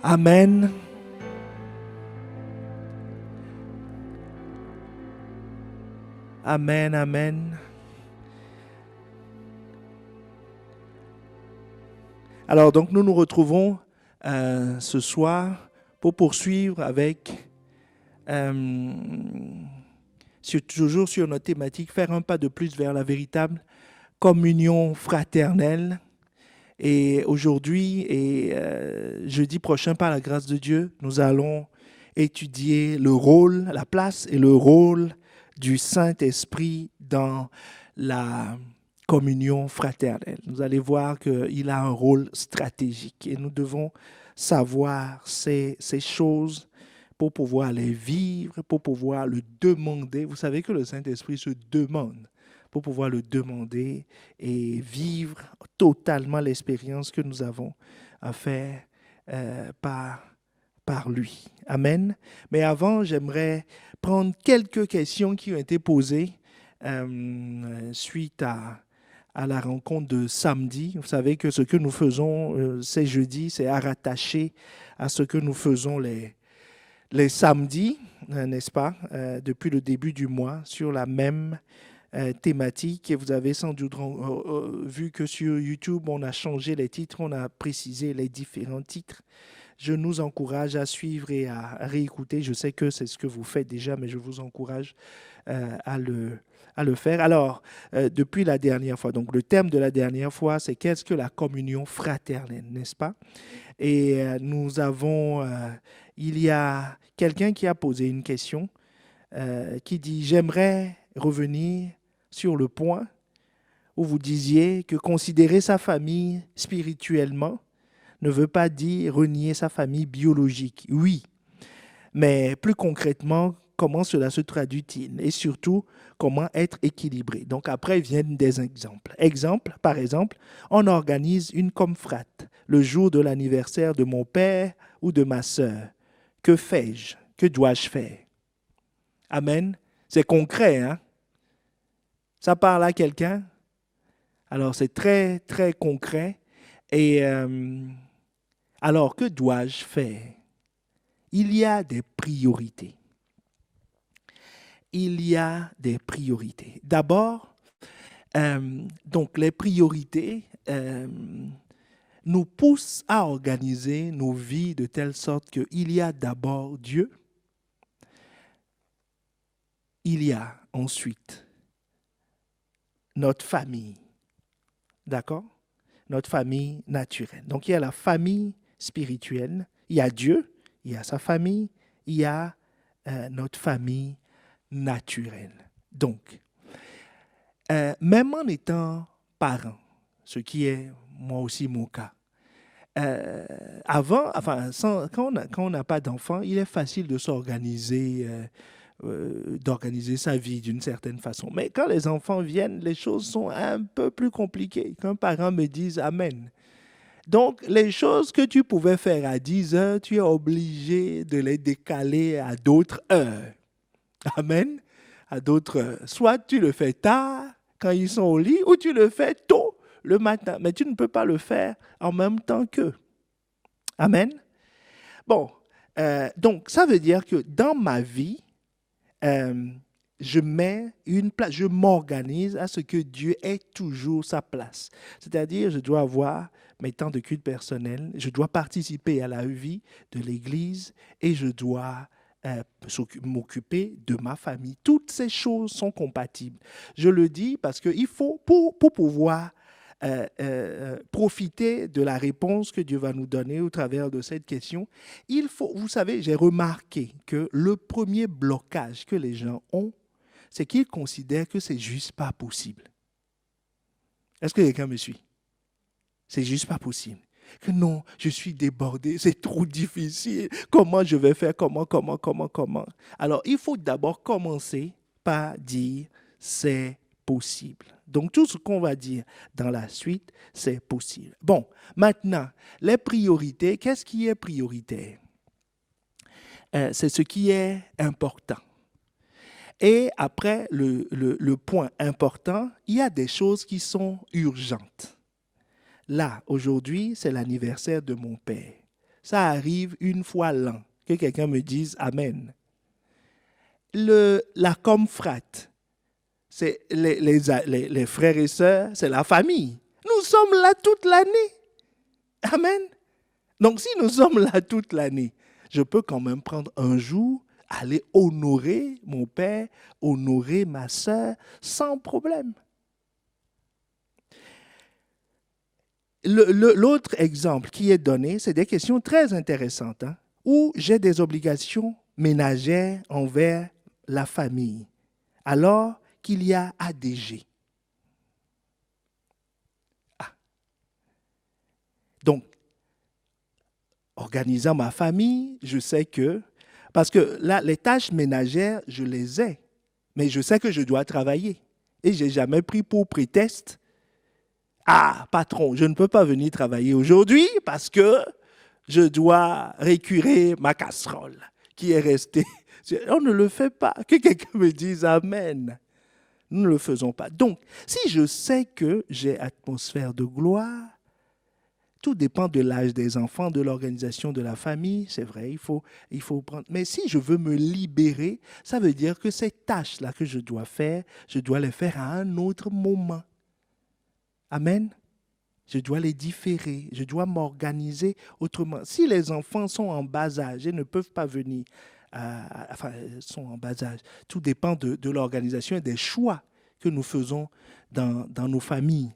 Amen. Amen, amen. Alors, donc, nous nous retrouvons ce soir pour poursuivre avec, toujours sur notre thématique, faire un pas de plus vers la véritable communion fraternelle. Et aujourd'hui et jeudi prochain, par la grâce de Dieu, nous allons étudier le rôle, la place et le rôle du Saint-Esprit dans la communion fraternelle. Vous allez voir qu'il a un rôle stratégique et nous devons savoir ces choses pour pouvoir les vivre, pour pouvoir le demander. Vous savez que le Saint-Esprit se demande, pour pouvoir le demander et vivre totalement l'expérience que nous avons à faire par lui. Amen. Mais avant, j'aimerais prendre quelques questions qui ont été posées suite à la rencontre de samedi. Vous savez que ce que nous faisons ces jeudis, c'est à rattacher à ce que nous faisons les samedis, n'est-ce pas, depuis le début du mois, sur la même thématique. Et vous avez sans doute vu que sur YouTube, on a changé les titres, on a précisé les différents titres. Je nous encourage à suivre et à réécouter. Je sais que c'est ce que vous faites déjà, mais je vous encourage à le faire. Alors, depuis la dernière fois, donc le thème de la dernière fois, c'est qu'est-ce que la communion fraternelle, n'est-ce pas? Et nous avons, il y a quelqu'un qui a posé une question qui dit, j'aimerais revenir sur le point où vous disiez que considérer sa famille spirituellement ne veut pas dire renier sa famille biologique. Oui, mais plus concrètement, comment cela se traduit-il? Et surtout, comment être équilibré? Donc après viennent des exemples. Par exemple, on organise une confrate le jour de l'anniversaire de mon père ou de ma sœur. Que fais-je? Que dois-je faire? Amen. C'est concret, hein? Ça parle à quelqu'un? Alors, c'est très, très concret. Et alors, que dois-je faire? Il y a des priorités. Il y a des priorités. D'abord, donc les priorités nous poussent à organiser nos vies de telle sorte qu'il y a d'abord Dieu, il y a ensuite notre famille, d'accord? Notre famille naturelle. Donc, il y a la famille spirituelle, il y a Dieu, il y a sa famille, il y a notre famille naturelle. Donc, même en étant parent, ce qui est moi aussi mon cas, avant, enfin, quand on n'a pas d'enfant, il est facile de s'organiser, d'organiser sa vie d'une certaine façon. Mais quand les enfants viennent, les choses sont un peu plus compliquées. Qu'un parent me dise Amen. Donc, les choses que tu pouvais faire à 10 heures, tu es obligé de les décaler à d'autres heures. Amen. À d'autres heures. Soit tu le fais tard, quand ils sont au lit, ou tu le fais tôt, le matin. Mais tu ne peux pas le faire en même temps qu'eux. Amen. Bon, donc ça veut dire que dans ma vie, je mets une place, je m'organise à ce que Dieu ait toujours sa place. C'est-à-dire, je dois avoir mes temps de culte personnel, je dois participer à la vie de l'Église et je dois m'occuper de ma famille. Toutes ces choses sont compatibles. Je le dis parce qu'il faut, pour pouvoir profiter de la réponse que Dieu va nous donner au travers de cette question, il faut, vous savez, j'ai remarqué que le premier blocage que les gens ont, c'est qu'ils considèrent que c'est juste pas possible. Est-ce que quelqu'un me suit? C'est juste pas possible. Que non, je suis débordé, c'est trop difficile. Comment je vais faire? Comment? Alors, il faut d'abord commencer par dire c'est possible. Donc, tout ce qu'on va dire dans la suite, c'est possible. Bon, maintenant, les priorités, qu'est-ce qui est prioritaire? C'est ce qui est important. Et après le point important, il y a des choses qui sont urgentes. Là, aujourd'hui, c'est l'anniversaire de mon père. ça arrive une fois l'an. Que quelqu'un me dise Amen. La confrate, c'est les frères et sœurs, c'est la famille. Nous sommes là toute l'année. Amen. Donc si nous sommes là toute l'année, je peux quand même prendre un jour, aller honorer mon père, honorer ma sœur, sans problème. L'autre exemple qui est donné, c'est des questions très intéressantes, hein, où j'ai des obligations ménagères envers la famille, alors qu'il y a ADG. Ah. Donc, organisant ma famille, je sais que, parce que là, les tâches ménagères, je les ai, mais je sais que je dois travailler. Et je n'ai jamais pris pour prétexte, ah, patron, je ne peux pas venir travailler aujourd'hui parce que je dois récurer ma casserole qui est restée. On ne le fait pas. Que quelqu'un me dise Amen. Nous ne le faisons pas. Donc, si je sais que j'ai atmosphère de gloire, tout dépend de l'âge des enfants, de l'organisation de la famille, c'est vrai, il faut prendre. Mais si je veux me libérer, ça veut dire que ces tâches-là que je dois faire, je dois les faire à un autre moment. Amen. Je dois les différer, je dois m'organiser autrement. Si les enfants sont en bas âge et ne peuvent pas venir, sont en bas âge, tout dépend de l'organisation et des choix que nous faisons dans nos familles.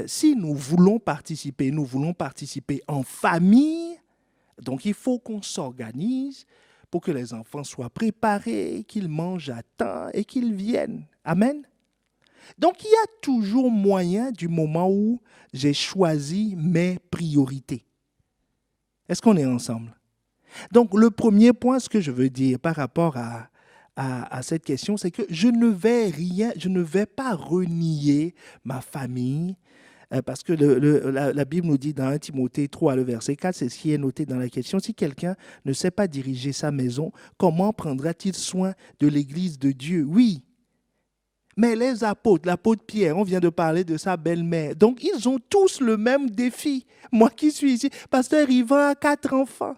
Si nous voulons participer en famille, donc il faut qu'on s'organise pour que les enfants soient préparés, qu'ils mangent à temps et qu'ils viennent. Amen. Donc, il y a toujours moyen du moment où j'ai choisi mes priorités. Est-ce qu'on est ensemble? Donc, le premier point, ce que je veux dire par rapport à cette question, c'est que je ne vais pas renier ma famille, parce que la Bible nous dit dans 1 Timothée 3, le verset 4, c'est ce qui est noté dans la question, si quelqu'un ne sait pas diriger sa maison, comment prendra-t-il soin de l'Église de Dieu? Oui. Mais les apôtres, l'apôtre Pierre, on vient de parler de sa belle-mère. Donc, ils ont tous le même défi. Moi qui suis ici, pasteur Yvan a 4 enfants.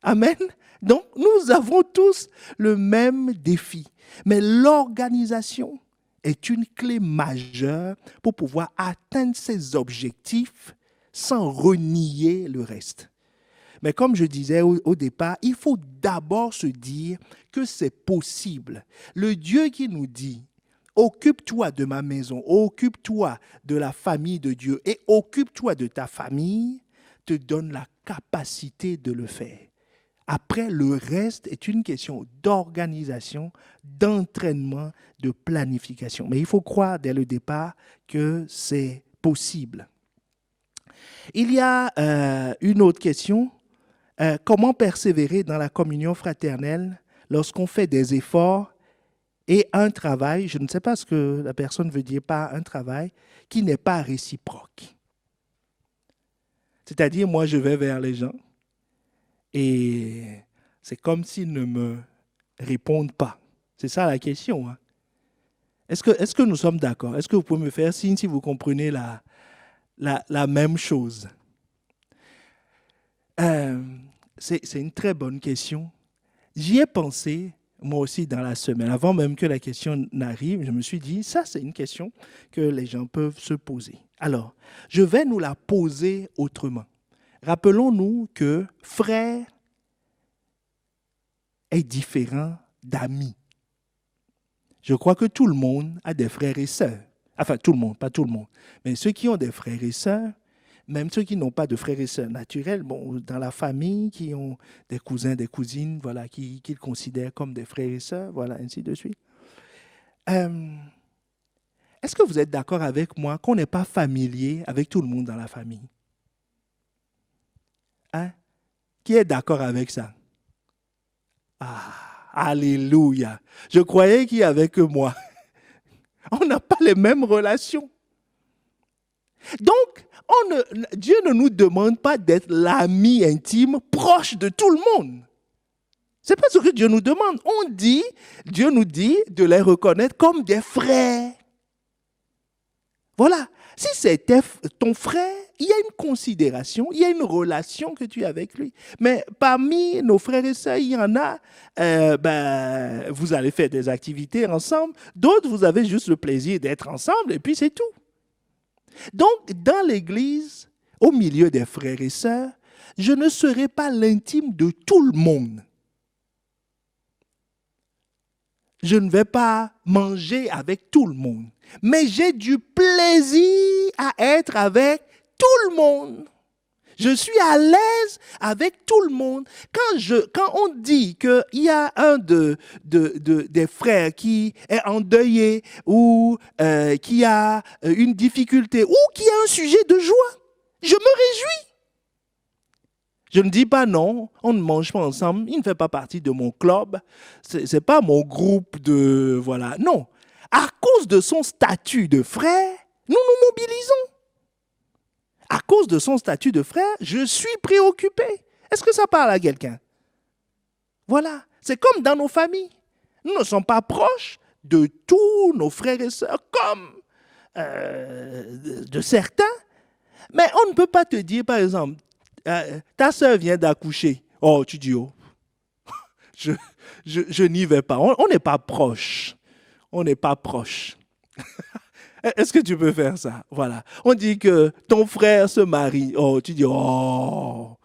Amen. Donc, nous avons tous le même défi. Mais l'organisation est une clé majeure pour pouvoir atteindre ses objectifs sans renier le reste. Mais comme je disais au départ, il faut d'abord se dire que c'est possible. Le Dieu qui nous dit occupe-toi de ma maison, occupe-toi de la famille de Dieu et occupe-toi de ta famille, te donne la capacité de le faire. Après, le reste est une question d'organisation, d'entraînement, de planification. Mais il faut croire dès le départ que c'est possible. Il y a une autre question. Comment persévérer dans la communion fraternelle lorsqu'on fait des efforts et un travail, je ne sais pas ce que la personne veut dire par un travail, qui n'est pas réciproque. C'est-à-dire, moi, je vais vers les gens et c'est comme s'ils ne me répondent pas. C'est ça la question. Hein. Est-ce que nous sommes d'accord? Est-ce que vous pouvez me faire signe si vous comprenez la même chose? C'est une très bonne question. J'y ai pensé, moi aussi, dans la semaine. Avant même que la question n'arrive, je me suis dit, ça, c'est une question que les gens peuvent se poser. Alors, je vais nous la poser autrement. Rappelons-nous que frère est différent d'amis. Je crois que tout le monde a des frères et sœurs. Enfin, tout le monde, pas tout le monde. Mais ceux qui ont des frères et sœurs, même ceux qui n'ont pas de frères et sœurs naturels, bon, dans la famille, qui ont des cousins, des cousines, voilà, qu'ils considèrent comme des frères et sœurs, voilà, ainsi de suite. Est-ce que vous êtes d'accord avec moi qu'on n'est pas familier avec tout le monde dans la famille? Hein? Qui est d'accord avec ça? Ah, alléluia. Je croyais qu'il n'y avait que moi. On n'a pas les mêmes relations. Donc, Dieu ne nous demande pas d'être l'ami intime proche de tout le monde. Ce n'est pas ce que Dieu nous demande. Dieu nous dit de les reconnaître comme des frères. Voilà. Si c'est ton frère, il y a une considération, il y a une relation que tu as avec lui. Mais parmi nos frères et sœurs, il y en a, vous allez faire des activités ensemble. D'autres, vous avez juste le plaisir d'être ensemble et puis c'est tout. Donc, dans l'Église, au milieu des frères et sœurs, je ne serai pas l'intime de tout le monde. Je ne vais pas manger avec tout le monde. Mais j'ai du plaisir à être avec tout le monde. Je suis à l'aise avec tout le monde. Quand on dit qu'il y a un des frères qui est endeuillé ou qui a une difficulté ou qui a un sujet de joie, je me réjouis. Je ne dis pas non, on ne mange pas ensemble, il ne fait pas partie de mon club, ce n'est pas mon groupe de... Voilà, non. À cause de son statut de frère, nous nous mobilisons. À cause de son statut de frère, je suis préoccupé. Est-ce que ça parle à quelqu'un? Voilà, c'est comme dans nos familles. Nous ne sommes pas proches de tous nos frères et sœurs, comme de certains, mais on ne peut pas te dire, par exemple, ta sœur vient d'accoucher. Oh, tu dis, oh, je n'y vais pas. On n'est pas proche. On n'est pas proche. Est-ce que tu peux faire ça? Voilà. On dit que ton frère se marie. Oh, tu dis, oh,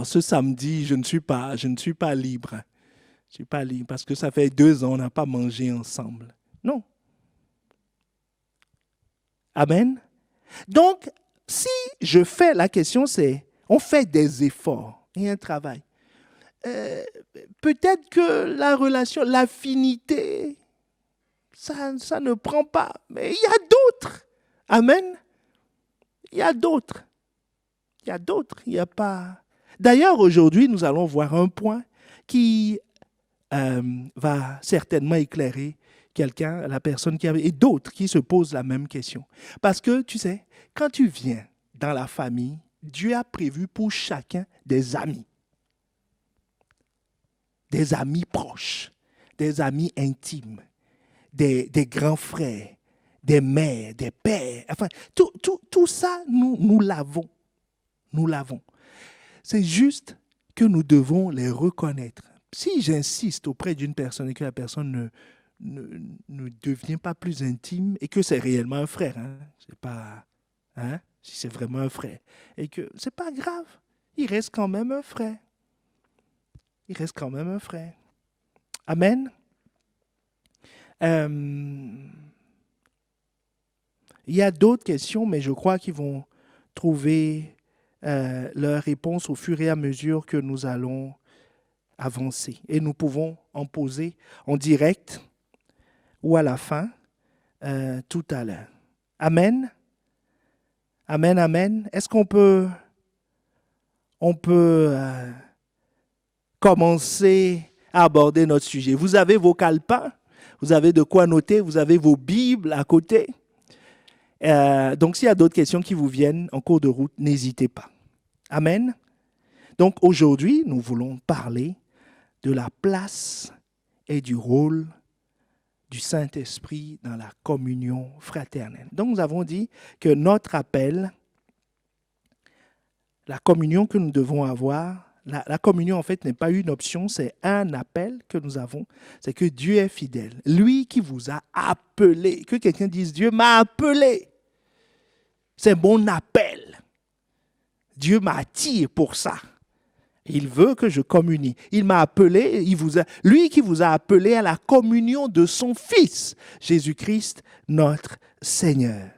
ce samedi, je ne suis pas libre. Je ne suis pas libre parce que ça fait 2 ans, on n'a pas mangé ensemble. Non. Amen. Donc, si je fais, la question c'est, on fait des efforts et un travail. Peut-être que la relation, l'affinité, ça ne prend pas. Mais il y a d'autres. Amen. Il y a d'autres. Il y a d'autres. Il n'y a pas... D'ailleurs, aujourd'hui, nous allons voir un point qui va certainement éclairer quelqu'un, la personne qui a... et d'autres qui se posent la même question. Parce que, tu sais, quand tu viens dans la famille, Dieu a prévu pour chacun des amis. Des amis proches, des amis intimes, des grands frères, des mères, des pères. Enfin, tout ça, nous l'avons. Nous l'avons. C'est juste que nous devons les reconnaître. Si j'insiste auprès d'une personne et que la personne ne devient pas plus intime et que c'est réellement un frère, c'est pas... si c'est vraiment un frère, et que c'est pas grave, il reste quand même un frère. Il reste quand même un frère. Amen. Il y a d'autres questions, mais je crois qu'ils vont trouver leur réponse au fur et à mesure que nous allons avancer. Et nous pouvons en poser en direct ou à la fin, tout à l'heure. Amen. Amen, amen. Est-ce qu'on peut commencer à aborder notre sujet? Vous avez vos calepins, vous avez de quoi noter, vous avez vos Bibles à côté. Donc, s'il y a d'autres questions qui vous viennent en cours de route, n'hésitez pas. Amen. Donc, aujourd'hui, nous voulons parler de la place et du rôle du Saint-Esprit dans la communion fraternelle. Donc, nous avons dit que notre appel, la communion que nous devons avoir, la communion, en fait, n'est pas une option, c'est un appel que nous avons. C'est que Dieu est fidèle. Lui qui vous a appelé, que quelqu'un dise, Dieu m'a appelé. C'est mon appel. Dieu m'attire pour ça. Il veut que je communie. Il m'a appelé, lui qui vous a appelé à la communion de son Fils, Jésus-Christ, notre Seigneur.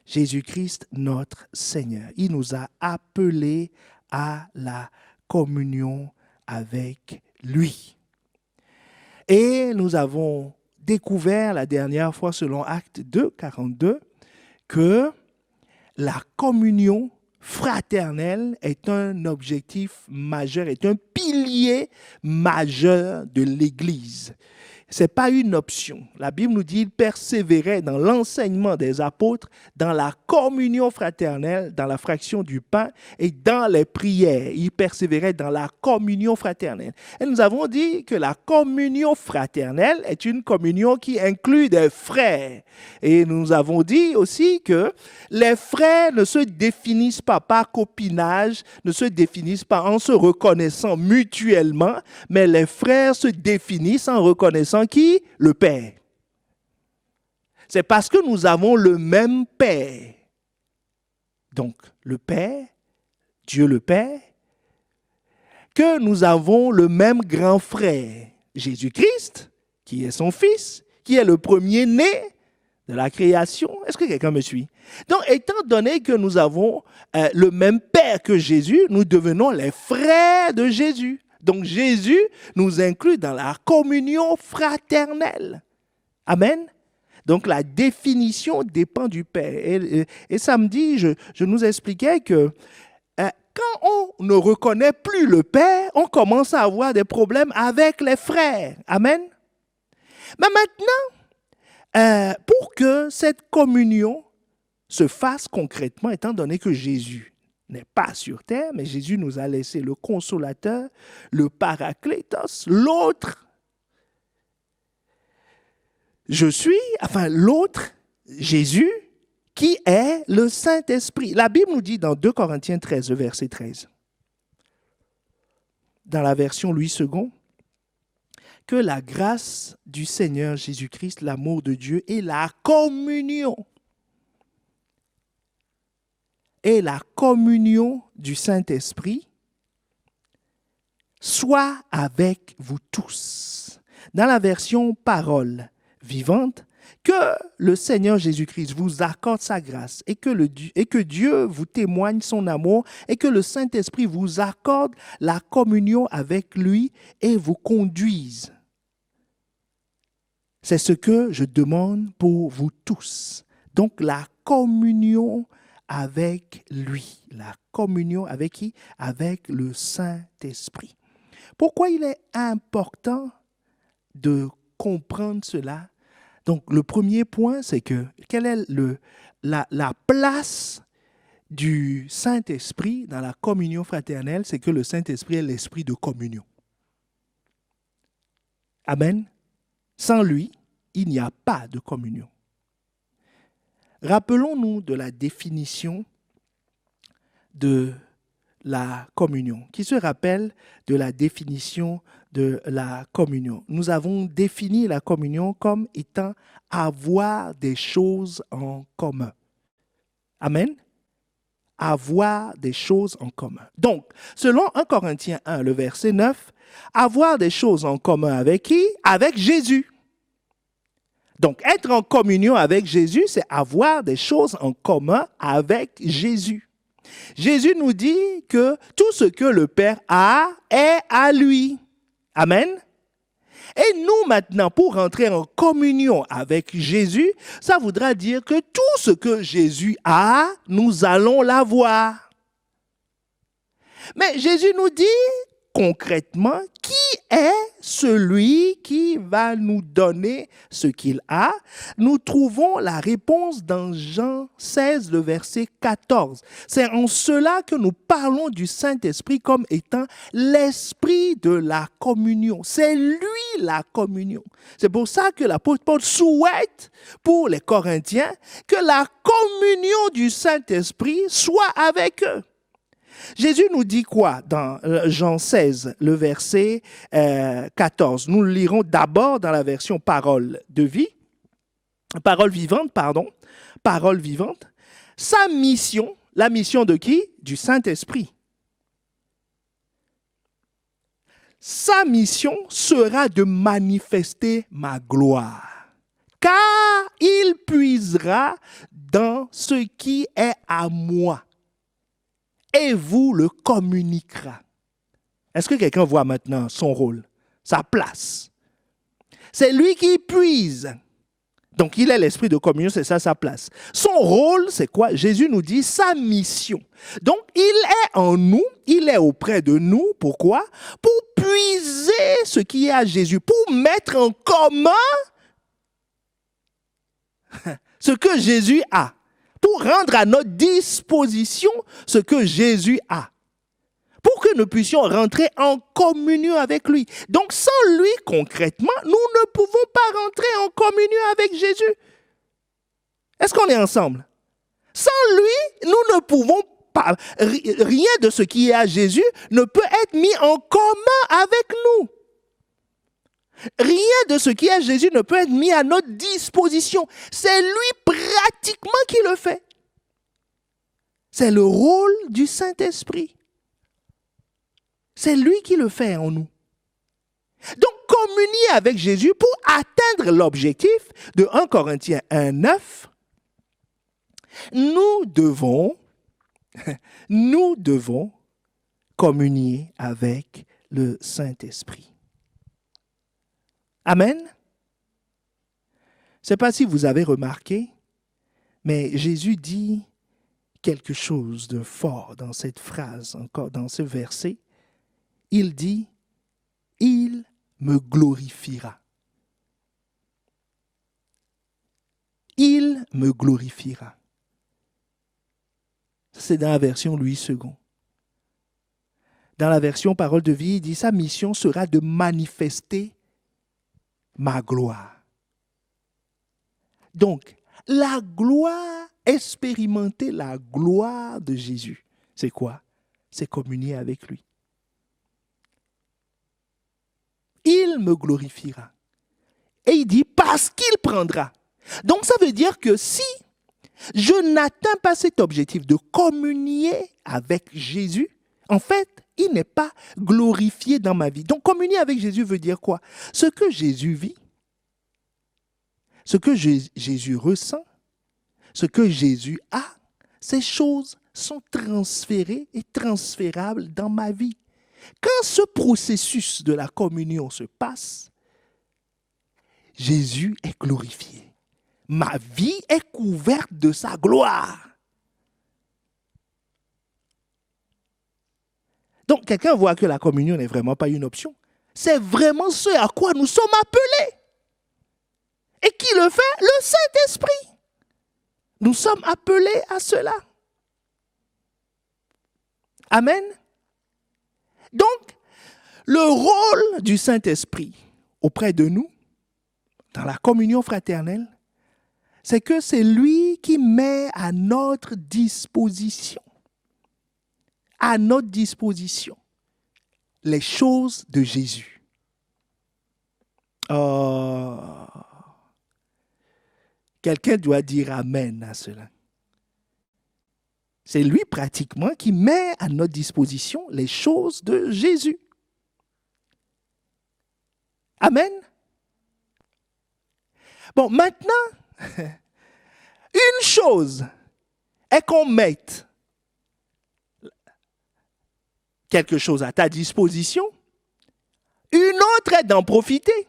Jésus-Christ, notre Seigneur. Il nous a appelés à la communion avec lui. Et nous avons découvert la dernière fois, selon Actes 2, 42, que la communion fraternelle est un objectif majeur, est un pilier pilier majeur de l'Église. Ce n'est pas une option. La Bible nous dit qu'il persévérait dans l'enseignement des apôtres, dans la communion fraternelle, dans la fraction du pain et dans les prières. Il persévérait dans la communion fraternelle. Et nous avons dit que la communion fraternelle est une communion qui inclut des frères. Et nous avons dit aussi que les frères ne se définissent pas par copinage, ne se définissent pas en se reconnaissant mutuellement, mais les frères se définissent en reconnaissant qui? Le Père. C'est parce que nous avons le même Père. Donc, le Père, Dieu le Père, que nous avons le même grand frère, Jésus-Christ, qui est son Fils, qui est le premier-né de la création. Est-ce que quelqu'un me suit? Donc, étant donné que nous avons le même Père que Jésus, nous devenons les frères de Jésus. Donc, Jésus nous inclut dans la communion fraternelle. Amen. Donc, la définition dépend du Père. Et samedi, je nous expliquais que quand on ne reconnaît plus le Père, on commence à avoir des problèmes avec les frères. Amen. Mais maintenant, pour que cette communion se fasse concrètement, étant donné que Jésus n'est pas sur terre, mais Jésus nous a laissé le consolateur, le paraclétos, l'autre. L'autre, Jésus, qui est le Saint-Esprit. La Bible nous dit dans 2 Corinthiens 13, verset 13, dans la version Louis II, que la grâce du Seigneur Jésus-Christ, l'amour de Dieu et la communion du Saint-Esprit soit avec vous tous. Dans la version parole vivante, que le Seigneur Jésus-Christ vous accorde sa grâce et que Dieu vous témoigne son amour et que le Saint-Esprit vous accorde la communion avec lui et vous conduise. C'est ce que je demande pour vous tous. Donc la communion avec lui. La communion avec qui? Avec le Saint-Esprit. Pourquoi il est important de comprendre cela? Donc, le premier point, c'est que quelle est la place du Saint-Esprit dans la communion fraternelle? C'est que le Saint-Esprit est l'esprit de communion. Amen. Sans lui, il n'y a pas de communion. Rappelons-nous de la définition de la communion. Qui se rappelle de la définition de la communion? Nous avons défini la communion comme étant avoir des choses en commun. Amen. Avoir des choses en commun. Donc, selon 1 Corinthiens 1, le verset 9, avoir des choses en commun avec qui? Avec Jésus. Donc, être en communion avec Jésus, c'est avoir des choses en commun avec Jésus. Jésus nous dit que tout ce que le Père a est à lui. Amen. Et nous, maintenant, pour rentrer en communion avec Jésus, ça voudra dire que tout ce que Jésus a, nous allons l'avoir. Mais Jésus nous dit concrètement, qui est celui qui va nous donner ce qu'il a? Nous trouvons la réponse dans Jean 16, le verset 14. C'est en cela que nous parlons du Saint-Esprit comme étant l'esprit de la communion. C'est lui la communion. C'est pour ça que l'apôtre Paul souhaite pour les Corinthiens que la communion du Saint-Esprit soit avec eux. Jésus nous dit quoi dans Jean 16, le verset 14? Nous le lirons d'abord dans la version parole vivante. Sa mission, la mission de qui? Du Saint-Esprit. Sa mission sera de manifester ma gloire, car il puisera dans ce qui est à moi et vous le communiquera. Est-ce que quelqu'un voit maintenant son rôle, sa place? C'est lui qui puise Donc, il est l'esprit de communion, c'est ça sa place. Son rôle, c'est quoi? Jésus nous dit sa mission. Donc, il est en nous, il est auprès de nous. Pourquoi? Pour puiser ce qui est à Jésus, pour mettre en commun ce que Jésus a, pour rendre à notre disposition ce que Jésus a, pour que nous puissions rentrer en communion avec lui. Donc, sans lui, concrètement, nous ne pouvons pas rentrer en communion avec Jésus. Est-ce qu'on est ensemble? Sans lui, nous ne pouvons pas. Rien de ce qui est à Jésus ne peut être mis en commun avec nous. Rien de ce qui est à Jésus ne peut être mis à notre disposition. C'est lui pratiquement qui le fait. C'est le rôle du Saint-Esprit. C'est lui qui le fait en nous. Donc, communier avec Jésus pour atteindre l'objectif de 1 Corinthiens 1,9, nous devons communier avec le Saint-Esprit. Amen. Je ne sais pas si vous avez remarqué, mais Jésus dit quelque chose de fort dans cette phrase, encore dans ce verset. Il dit, « Il me glorifiera. » Il me glorifiera. C'est dans la version Louis II. Dans la version Parole de vie, il dit, sa mission sera de manifester ma gloire. Donc, la gloire, expérimenter la gloire de Jésus, c'est quoi? C'est communier avec lui. Il me glorifiera. Et il dit, parce qu'il prendra. Donc, ça veut dire que si je n'atteins pas cet objectif de communier avec Jésus, en fait, il n'est pas glorifié dans ma vie. Donc, communier avec Jésus veut dire quoi? Ce que Jésus vit, ce que Jésus ressent, ce que Jésus a, ces choses sont transférées et transférables dans ma vie. Quand ce processus de la communion se passe, Jésus est glorifié. Ma vie est couverte de sa gloire. Donc, quelqu'un voit que la communion n'est vraiment pas une option. C'est vraiment ce à quoi nous sommes appelés. Et qui le fait? Le Saint-Esprit. Nous sommes appelés à cela. Amen. Donc, le rôle du Saint-Esprit auprès de nous, dans la communion fraternelle, c'est que c'est lui qui met à notre disposition les choses de Jésus. Quelqu'un doit dire Amen à cela. C'est lui pratiquement qui met à notre disposition les choses de Jésus. Amen. Bon, maintenant, une chose est qu'on mette quelque chose à ta disposition, une autre est d'en profiter.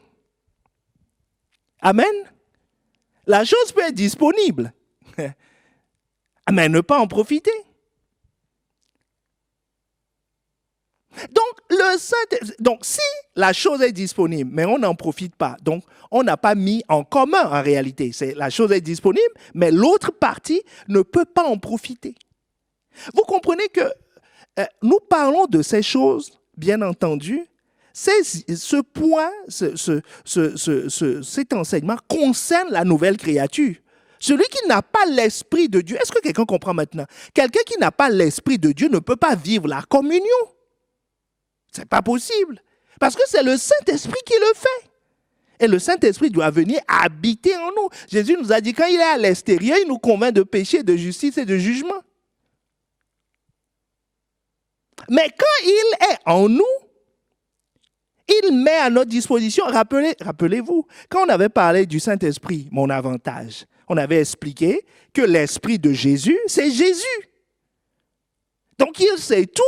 Amen. La chose peut être disponible, mais ne pas en profiter. Donc, si la chose est disponible, mais on n'en profite pas, donc on n'a pas mis en commun en réalité. La chose est disponible, mais l'autre partie ne peut pas en profiter. Vous comprenez que nous parlons de ces choses, bien entendu, ce point, cet enseignement concerne la nouvelle créature. Celui qui n'a pas l'Esprit de Dieu, est-ce que quelqu'un comprend maintenant? Quelqu'un qui n'a pas l'Esprit de Dieu ne peut pas vivre la communion. Ce n'est pas possible. Parce que c'est le Saint-Esprit qui le fait. Et le Saint-Esprit doit venir habiter en nous. Jésus nous a dit, quand il est à l'extérieur, il nous convainc de péché, de justice et de jugement. Mais quand il est en nous, il met à notre disposition, rappelez-vous, quand on avait parlé du Saint-Esprit, mon avantage, on avait expliqué que l'Esprit de Jésus, c'est Jésus. Donc il sait tout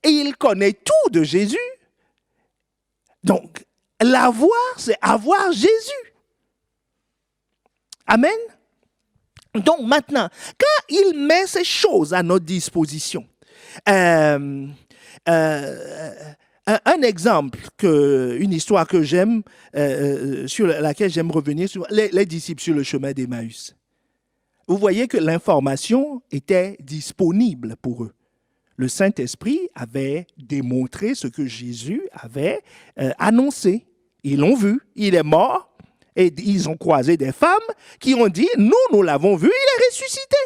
et il connaît tout de Jésus. Donc l'avoir, c'est avoir Jésus. Amen. Donc maintenant, quand il met ces choses à notre disposition, un exemple, une histoire que j'aime, sur laquelle j'aime revenir, sur les disciples sur le chemin d'Emmaüs. Vous voyez que l'information était disponible pour eux. Le Saint-Esprit avait démontré ce que Jésus avait annoncé. Ils l'ont vu, il est mort, et ils ont croisé des femmes qui ont dit, nous l'avons vu, il est ressuscité.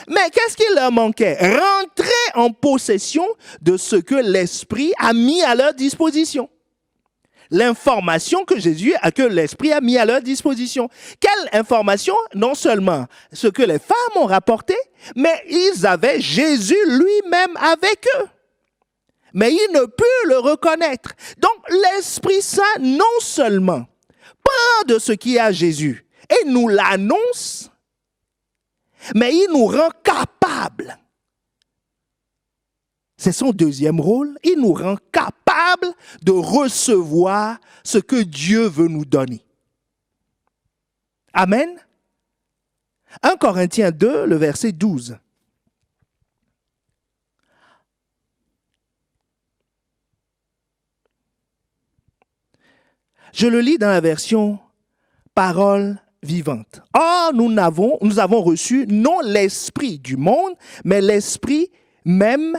Mais qu'est-ce qu'il leur manquait? Rentrer en possession de ce que l'Esprit a mis à leur disposition. L'information que l'Esprit a mis à leur disposition. Quelle information? Non seulement ce que les femmes ont rapporté, mais ils avaient Jésus lui-même avec eux. Mais ils ne purent le reconnaître. Donc l'Esprit Saint, non seulement prend de ce qui est à Jésus et nous l'annonce, mais il nous rend capables. C'est son deuxième rôle. Il nous rend capables de recevoir ce que Dieu veut nous donner. Amen. 1 Corinthiens 2, le verset 12. Je le lis dans la version Parole vivante. Or, nous avons reçu non l'esprit du monde, mais l'esprit même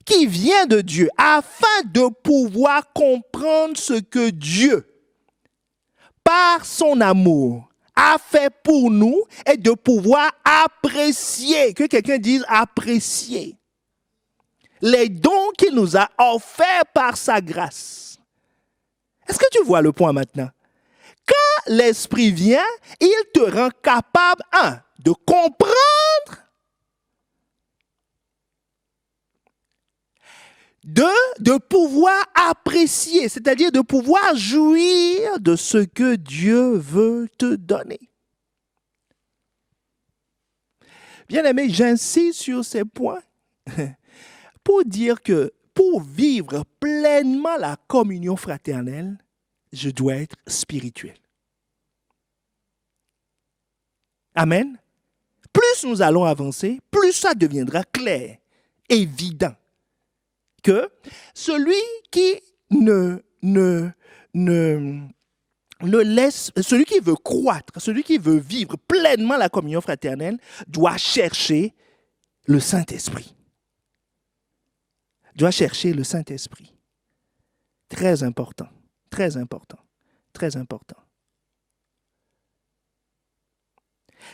qui vient de Dieu, afin de pouvoir comprendre ce que Dieu, par son amour, a fait pour nous et de pouvoir apprécier, que quelqu'un dise apprécier, les dons qu'il nous a offerts par sa grâce. Est-ce que tu vois le point maintenant? Quand l'Esprit vient, il te rend capable, de comprendre, de pouvoir apprécier, c'est-à-dire de pouvoir jouir de ce que Dieu veut te donner. Bien-aimé, j'insiste sur ces points pour dire que pour vivre pleinement la communion fraternelle, je dois être spirituel. Amen. Plus nous allons avancer, plus ça deviendra clair, évident, que celui qui celui qui veut croître, celui qui veut vivre pleinement la communion fraternelle, doit chercher le Saint-Esprit. Doit chercher le Saint-Esprit. Très important, très important, très important.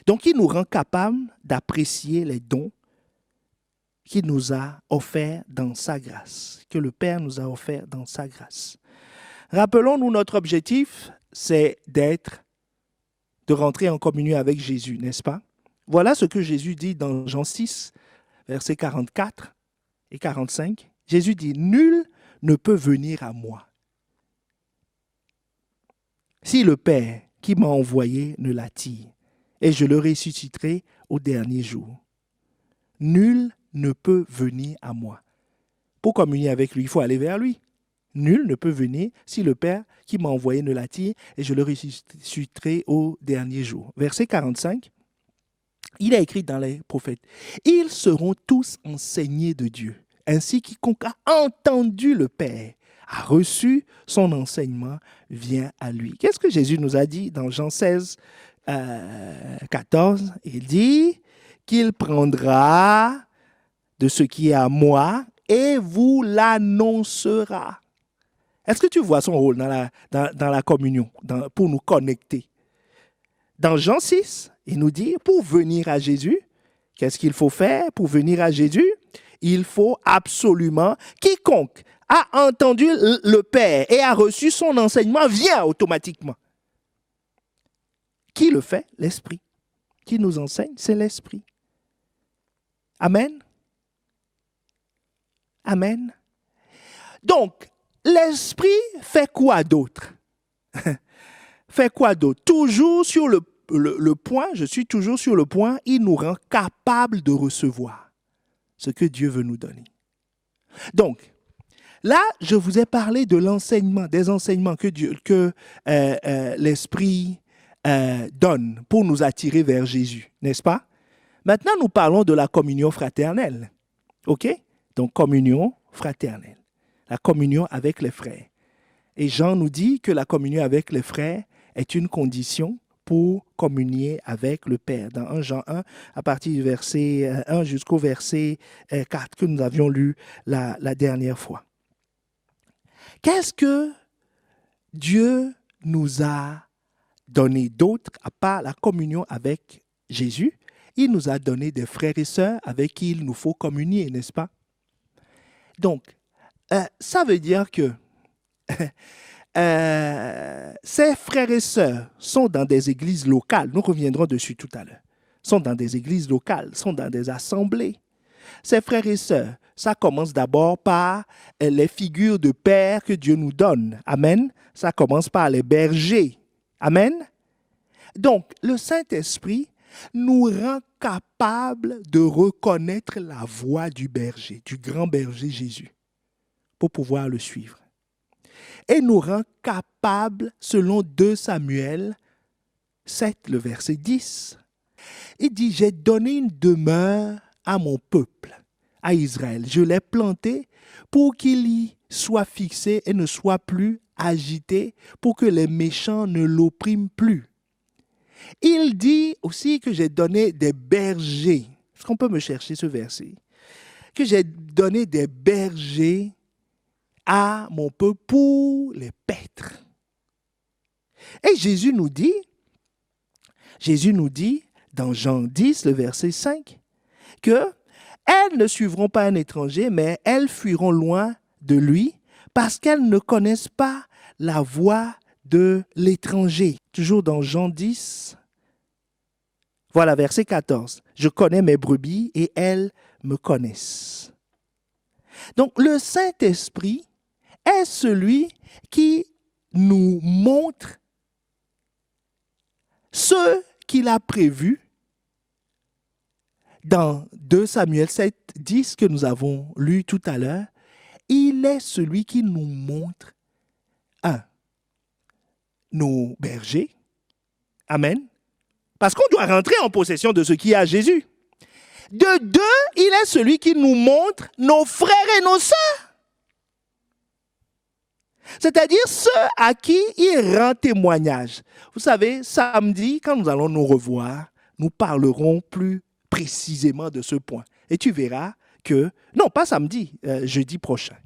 Donc, il nous rend capables d'apprécier les dons qu'il nous a offerts dans sa grâce, que le Père nous a offerts dans sa grâce. Rappelons-nous, notre objectif, c'est de rentrer en communion avec Jésus, n'est-ce pas? Voilà ce que Jésus dit dans Jean 6, versets 44 et 45. Jésus dit, « Nul ne peut venir à moi si le Père qui m'a envoyé ne l'attire, et je le ressusciterai au dernier jour. Nul ne peut venir à moi. » Pour communier avec lui, il faut aller vers lui. Nul ne peut venir si le Père qui m'a envoyé ne l'attire, et je le ressusciterai au dernier jour. Verset 45, il a écrit dans les prophètes, « Ils seront tous enseignés de Dieu. Ainsi, quiconque a entendu le Père, a reçu son enseignement, vient à lui. » Qu'est-ce que Jésus nous a dit dans Jean 16, 14? Il dit qu'il prendra de ce qui est à moi et vous l'annoncera. Est-ce que tu vois son rôle dans la communion, pour nous connecter? Dans Jean 6, il nous dit, pour venir à Jésus, qu'est-ce qu'il faut faire pour venir à Jésus? Il faut absolument, quiconque a entendu le Père et a reçu son enseignement, vient automatiquement. Qui le fait? L'Esprit. Qui nous enseigne? C'est l'Esprit. Amen. Amen. Donc, l'Esprit fait quoi d'autre? Fait quoi d'autre? Toujours sur le point, je suis toujours sur le point, il nous rend capables de recevoir ce que Dieu veut nous donner. Donc, là, je vous ai parlé de l'enseignement, des enseignements que l'Esprit donne pour nous attirer vers Jésus, n'est-ce pas? Maintenant, nous parlons de la communion fraternelle. OK? Donc, communion fraternelle. La communion avec les frères. Et Jean nous dit que la communion avec les frères est une condition pour communier avec le Père. Dans 1 Jean 1, à partir du verset 1 jusqu'au verset 4 que nous avions lu la dernière fois. Qu'est-ce que Dieu nous a donné d'autre à part la communion avec Jésus? Il nous a donné des frères et sœurs avec qui il nous faut communier, n'est-ce pas? Donc, ça veut dire que ces frères et sœurs sont dans des églises locales, nous reviendrons dessus tout à l'heure, sont dans des églises locales, sont dans des assemblées. Ces frères et sœurs, ça commence d'abord par les figures de père que Dieu nous donne. Amen. Ça commence par les bergers. Amen. Donc, le Saint-Esprit nous rend capables de reconnaître la voix du berger, du grand berger Jésus, pour pouvoir le suivre. Et nous rend capables, selon 2 Samuel 7, le verset 10. Il dit, j'ai donné une demeure à mon peuple, à Israël. Je l'ai planté pour qu'il y soit fixé et ne soit plus agité, pour que les méchants ne l'oppriment plus. Il dit aussi que j'ai donné des bergers. Est-ce qu'on peut me chercher ce verset? Que j'ai donné des bergers à mon peuple pour les paître. Et Jésus nous dit dans Jean 10, le verset 5, que elles ne suivront pas un étranger, mais elles fuiront loin de lui parce qu'elles ne connaissent pas la voix de l'étranger. Toujours dans Jean 10, voilà, verset 14. Je connais mes brebis et elles me connaissent. Donc, le Saint-Esprit est celui qui nous montre ce qu'il a prévu dans 2 Samuel 7, 10 que nous avons lu tout à l'heure. Il est celui qui nous montre, nos bergers. Amen. Parce qu'on doit rentrer en possession de ce qui est à Jésus. De 2, il est celui qui nous montre nos frères et nos sœurs. C'est-à-dire ceux à qui il rend témoignage. Vous savez, samedi, quand nous allons nous revoir, nous parlerons plus précisément de ce point. Et tu verras que, non, pas samedi, jeudi prochain,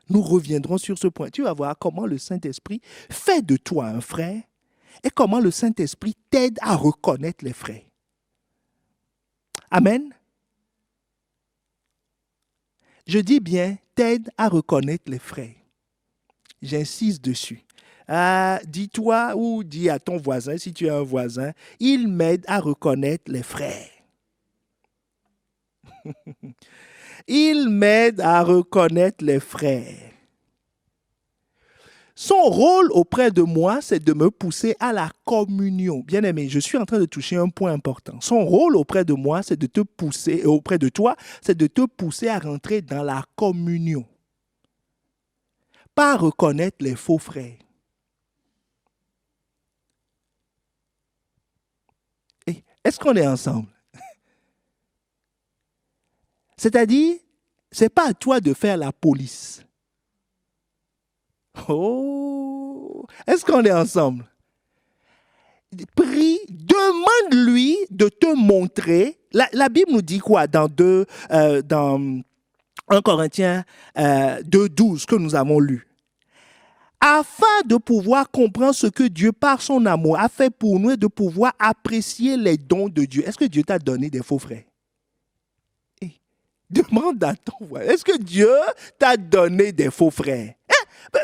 nous reviendrons sur ce point. Tu vas voir comment le Saint-Esprit fait de toi un frère et comment le Saint-Esprit t'aide à reconnaître les frères. Amen. Je dis bien, t'aide à reconnaître les frères. J'insiste dessus. Dis-toi ou dis à ton voisin, si tu es un voisin, il m'aide à reconnaître les frères. Il m'aide à reconnaître les frères. Son rôle auprès de moi, c'est de me pousser à la communion. Bien-aimé, je suis en train de toucher un point important. Son rôle auprès de moi, c'est de te pousser, auprès de toi, c'est de te pousser à rentrer dans la communion. Pas reconnaître les faux frères. Est-ce qu'on est ensemble? C'est-à-dire, ce n'est pas à toi de faire la police. Oh, est-ce qu'on est ensemble? Prie, demande-lui de te montrer. La Bible nous dit quoi dans 1 Corinthiens 2,12 que nous avons lu. Afin de pouvoir comprendre ce que Dieu, par son amour, a fait pour nous et de pouvoir apprécier les dons de Dieu. Est-ce que Dieu t'a donné des faux frères? Demande à ton voisin, est-ce que Dieu t'a donné des faux frères?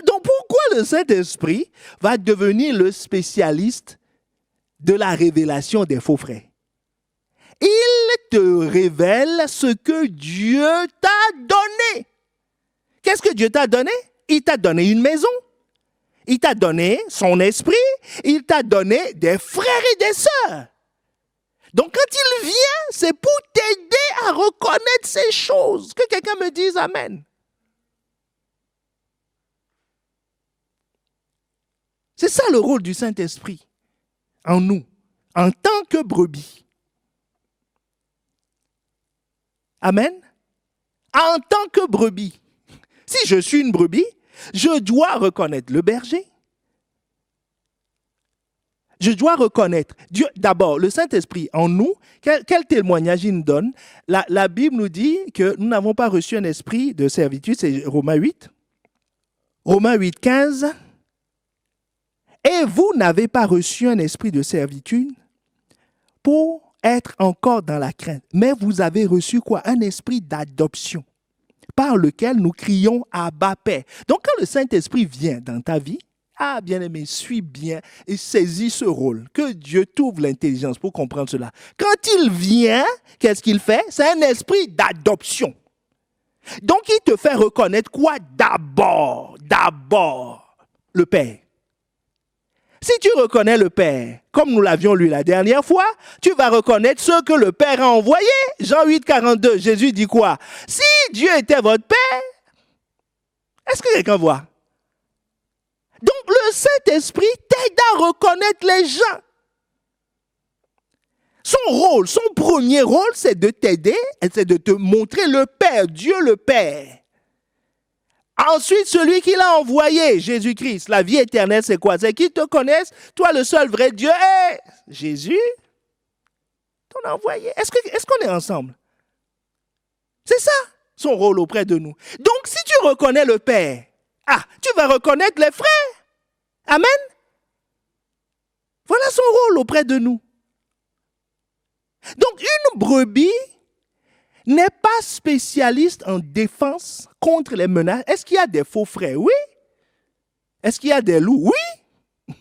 Donc pourquoi le Saint-Esprit va devenir le spécialiste de la révélation des faux frères? Il te révèle ce que Dieu t'a donné. Qu'est-ce que Dieu t'a donné? Il t'a donné une maison. Il t'a donné son esprit. Il t'a donné des frères et des sœurs. Donc quand il vient, c'est pour t'aider à reconnaître ces choses. Que quelqu'un me dise Amen. C'est ça le rôle du Saint-Esprit. en nous, en tant que brebis. Amen. En tant que brebis. Si je suis une brebis, je dois reconnaître le berger. Je dois reconnaître Dieu. D'abord, le Saint-Esprit en nous, quel témoignage il nous donne? La Bible nous dit que nous n'avons pas reçu un esprit de servitude, c'est Romains 8. Romains 8, 15. Et vous n'avez pas reçu un esprit de servitude pour être encore dans la crainte. Mais vous avez reçu quoi? Un esprit d'adoption par lequel nous crions Abba Père. Donc quand le Saint-Esprit vient dans ta vie, bien-aimé, suis bien et saisis ce rôle. Que Dieu t'ouvre l'intelligence pour comprendre cela. Quand il vient, qu'est-ce qu'il fait? C'est un esprit d'adoption. Donc il te fait reconnaître quoi? D'abord, le Père. Si tu reconnais le Père, comme nous l'avions lu la dernière fois, tu vas reconnaître ce que le Père a envoyé. Jean 8, 42, Jésus dit quoi? Si Dieu était votre Père, est-ce que quelqu'un voit? Donc le Saint-Esprit t'aide à reconnaître les gens. Son premier rôle, c'est de t'aider, c'est de te montrer le Père, Dieu le Père. Ensuite, celui qui l'a envoyé, Jésus-Christ, la vie éternelle, c'est quoi? C'est qu'il te connaisse, toi le seul vrai Dieu. Hey, Jésus, t'en as envoyé. Est-ce qu'on est ensemble? C'est ça, son rôle auprès de nous. Donc, si tu reconnais le Père, tu vas reconnaître les frères. Amen. Voilà son rôle auprès de nous. Donc, une brebis n'est pas spécialiste en défense contre les menaces. Est-ce qu'il y a des faux frères? Oui. Est-ce qu'il y a des loups? Oui.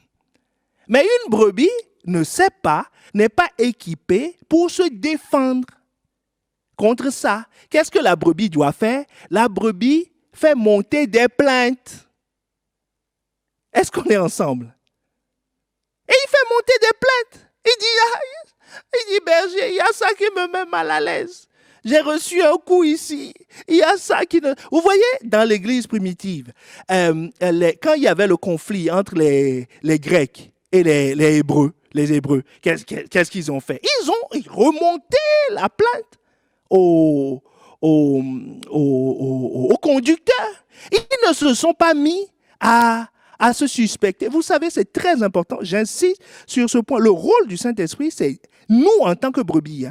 Mais une brebis n'est pas équipée pour se défendre contre ça. Qu'est-ce que la brebis doit faire? La brebis fait monter des plaintes. Est-ce qu'on est ensemble? Et il fait monter des plaintes. Il dit, berger, il y a ça qui me met mal à l'aise. J'ai reçu un coup ici. Il y a ça qui... Vous voyez, dans l'église primitive, quand il y avait le conflit entre les Grecs et les Hébreux, qu'est-ce qu'ils ont fait? Ils ont remonté la plainte au conducteur. Ils ne se sont pas mis à se suspecter. Vous savez, c'est très important. J'insiste sur ce point. Le rôle du Saint-Esprit, c'est nous en tant que brebis.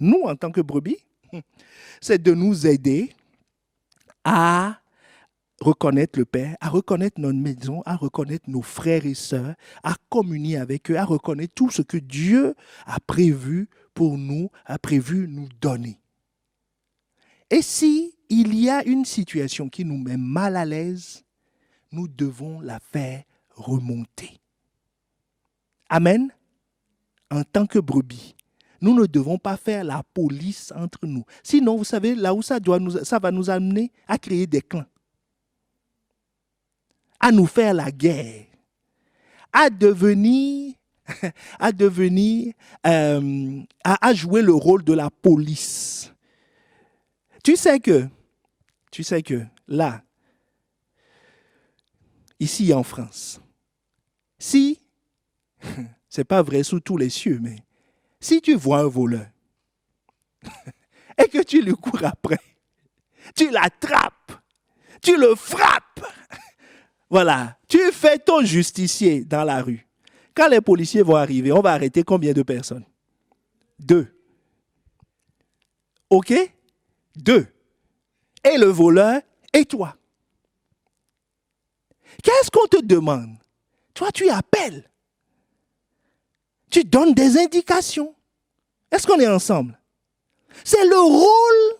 Nous en tant que brebis, c'est de nous aider à reconnaître le Père, à reconnaître notre maison, à reconnaître nos frères et sœurs, à communier avec eux, à reconnaître tout ce que Dieu a prévu pour nous, a prévu nous donner. Et si il y a une situation qui nous met mal à l'aise, nous devons la faire remonter. Amen. En tant que brebis, nous ne devons pas faire la police entre nous. Sinon, vous savez, là où ça va nous amener à créer des clans, à nous faire la guerre, à jouer le rôle de la police. Tu sais que là, ici en France, si, c'est pas vrai sous tous les cieux, mais si tu vois un voleur et que tu lui cours après, tu l'attrapes, tu le frappes, voilà, tu fais ton justicier dans la rue. Quand les policiers vont arriver, on va arrêter combien de personnes? 2. OK? 2. Et le voleur et toi. Qu'est-ce qu'on te demande? Toi, tu appelles. Tu donnes des indications. Est-ce qu'on est ensemble? C'est le rôle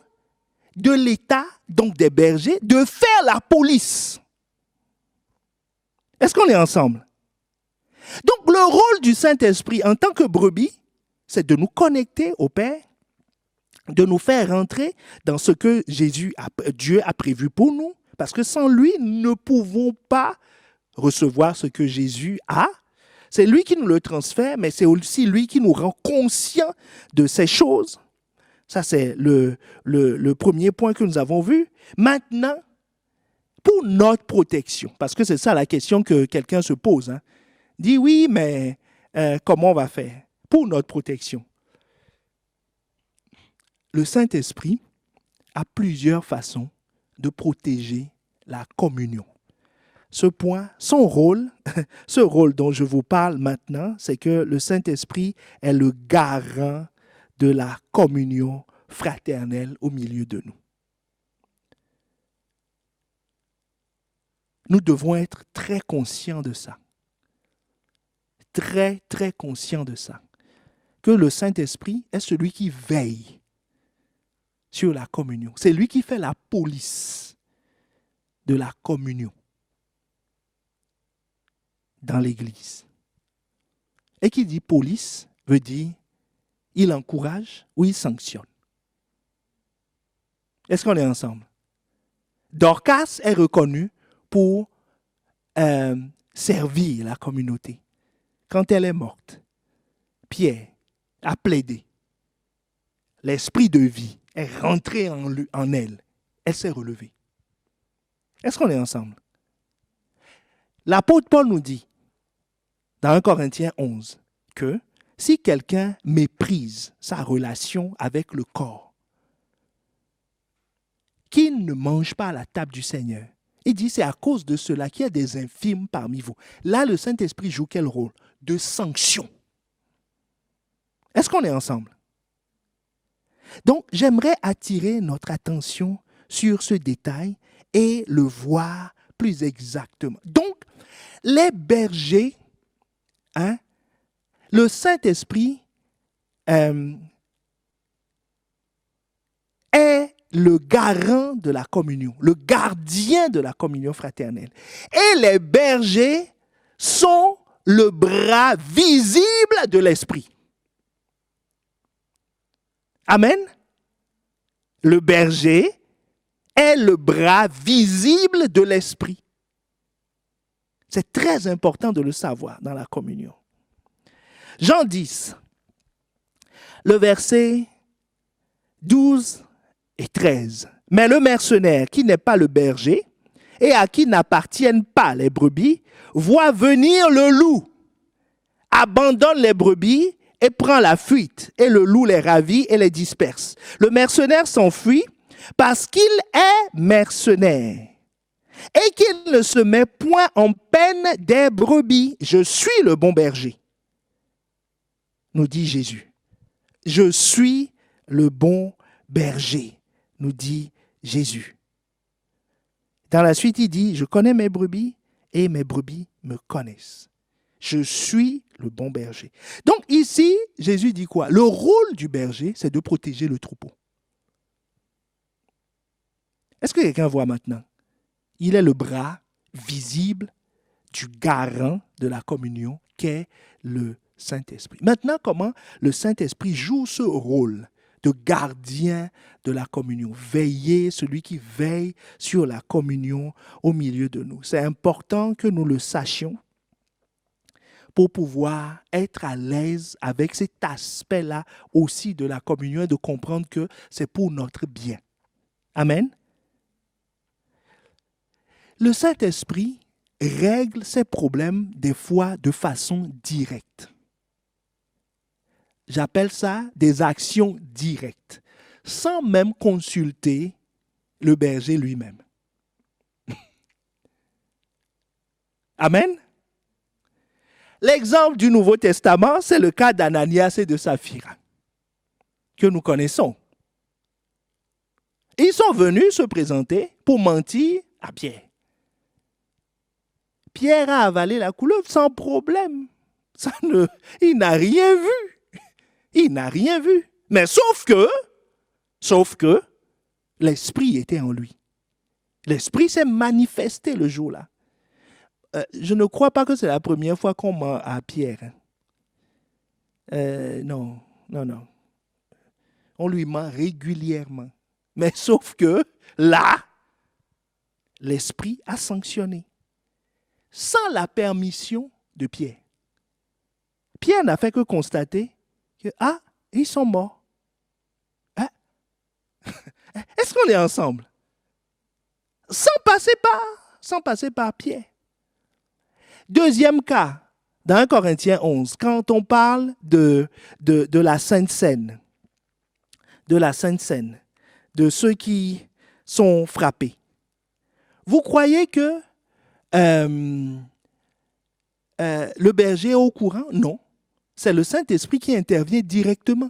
de l'État, donc des bergers, de faire la police. Est-ce qu'on est ensemble? Donc le rôle du Saint-Esprit en tant que brebis, c'est de nous connecter au Père, de nous faire rentrer dans ce que Dieu a prévu pour nous, parce que sans lui, nous ne pouvons pas recevoir ce que Jésus a. C'est lui qui nous le transfère, mais c'est aussi lui qui nous rend conscients de ces choses. Ça, c'est le premier point que nous avons vu. Maintenant, pour notre protection, parce que c'est ça la question que quelqu'un se pose. Dit oui, mais comment on va faire pour notre protection. Le Saint-Esprit a plusieurs façons de protéger la communion. Ce rôle dont je vous parle maintenant, c'est que le Saint-Esprit est le garant de la communion fraternelle au milieu de nous. Nous devons être très conscients de ça. Très, très conscients de ça. Que le Saint-Esprit est celui qui veille sur la communion. C'est lui qui fait la police de la communion dans l'Église. Et qui dit police veut dire il encourage ou il sanctionne. Est-ce qu'on est ensemble? Dorcas est reconnu pour servir la communauté. Quand elle est morte, Pierre a plaidé. L'esprit de vie est rentré en elle. Elle s'est relevée. Est-ce qu'on est ensemble? L'apôtre Paul nous dit, dans 1 Corinthiens 11, que si quelqu'un méprise sa relation avec le corps, qu'il ne mange pas à la table du Seigneur. Il dit, c'est à cause de cela qu'il y a des infirmes parmi vous. Là, le Saint-Esprit joue quel rôle? De sanction. Est-ce qu'on est ensemble? Donc, j'aimerais attirer notre attention sur ce détail et le voir plus exactement. Donc, les bergers, le Saint-Esprit est le garant de la communion, le gardien de la communion fraternelle. Et les bergers sont le bras visible de l'Esprit. Amen. Le berger est le bras visible de l'Esprit. C'est très important de le savoir dans la communion. Jean 10, le verset 12 et 13. Mais le mercenaire qui n'est pas le berger et à qui n'appartiennent pas les brebis, voit venir le loup, abandonne les brebis et prend la fuite, et le loup les ravit et les disperse. Le mercenaire s'enfuit parce qu'il est mercenaire et qu'il ne se met point en peine des brebis. Je suis le bon berger, nous dit Jésus. Je suis le bon berger, nous dit Jésus. Dans la suite, il dit, je connais mes brebis et mes brebis me connaissent. Je suis le bon berger. Donc ici, Jésus dit quoi? Le rôle du berger, c'est de protéger le troupeau. Est-ce que quelqu'un voit maintenant? Il est le bras visible du garant de la communion qu'est le Saint-Esprit. Maintenant, comment le Saint-Esprit joue ce rôle de gardien de la communion, veiller, celui qui veille sur la communion au milieu de nous. C'est important que nous le sachions pour pouvoir être à l'aise avec cet aspect-là aussi de la communion et de comprendre que c'est pour notre bien. Amen. Le Saint-Esprit règle ses problèmes des fois de façon directe. J'appelle ça des actions directes, sans même consulter le berger lui-même. Amen. L'exemple du Nouveau Testament, c'est le cas d'Ananias et de Saphira, que nous connaissons. Ils sont venus se présenter pour mentir à Pierre. Pierre a avalé la couleuvre sans problème. Il n'a rien vu. Il n'a rien vu. Mais sauf que, l'Esprit était en lui. L'Esprit s'est manifesté le jour-là. Je ne crois pas que c'est la première fois qu'on ment à Pierre. Non. On lui ment régulièrement. Mais sauf que, là, l'Esprit a sanctionné. Sans la permission de Pierre. Pierre n'a fait que constater que, ils sont morts. Est-ce qu'on est ensemble? Sans passer par Pierre. Deuxième cas, dans 1 Corinthiens 11, quand on parle de la Sainte Seine, de ceux qui sont frappés, vous croyez que le berger est au courant? Non. C'est le Saint-Esprit qui intervient directement.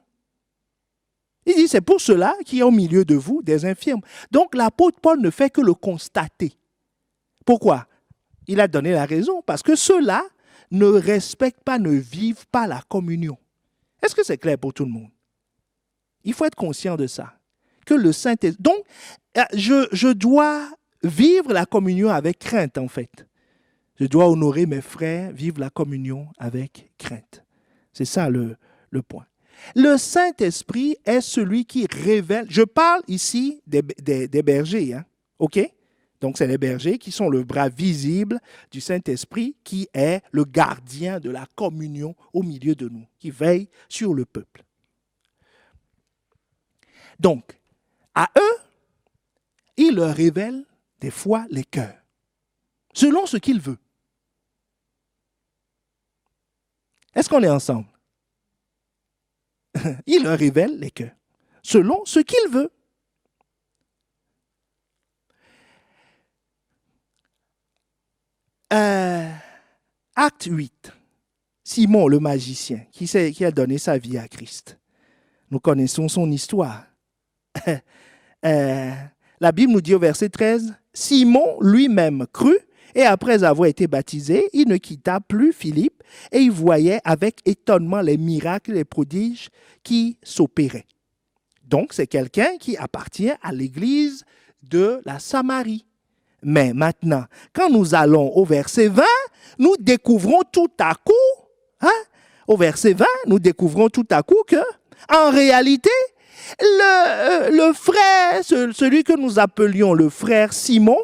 Il dit, c'est pour cela qu'il y a au milieu de vous des infirmes. Donc, l'apôtre Paul ne fait que le constater. Pourquoi? Il a donné la raison. Parce que ceux-là ne respectent pas, ne vivent pas la communion. Est-ce que c'est clair pour tout le monde? Il faut être conscient de ça. Que le Saint-Esprit... Donc, je dois vivre la communion avec crainte, en fait. Je dois honorer mes frères, vivre la communion avec crainte. C'est ça le point. Le Saint-Esprit est celui qui révèle. Je parle ici des bergers, hein? OK? Donc, c'est les bergers qui sont le bras visible du Saint-Esprit, qui est le gardien de la communion au milieu de nous, qui veille sur le peuple. Donc, à eux, il leur révèle des fois les cœurs, selon ce qu'il veut. Est-ce qu'on est ensemble? Il leur révèle les cœurs, selon ce qu'il veut. Acte 8. Simon le magicien, qui a donné sa vie à Christ. Nous connaissons son histoire. La Bible nous dit au verset 13, Simon lui-même crut, et après avoir été baptisé, il ne quitta plus Philippe, et il voyait avec étonnement les miracles et les prodiges qui s'opéraient. Donc, c'est quelqu'un qui appartient à l'église de la Samarie. Mais maintenant, quand nous allons au verset 20, nous découvrons tout à coup, au verset 20, nous découvrons tout à coup que, en réalité, le frère, celui que nous appelions le frère Simon,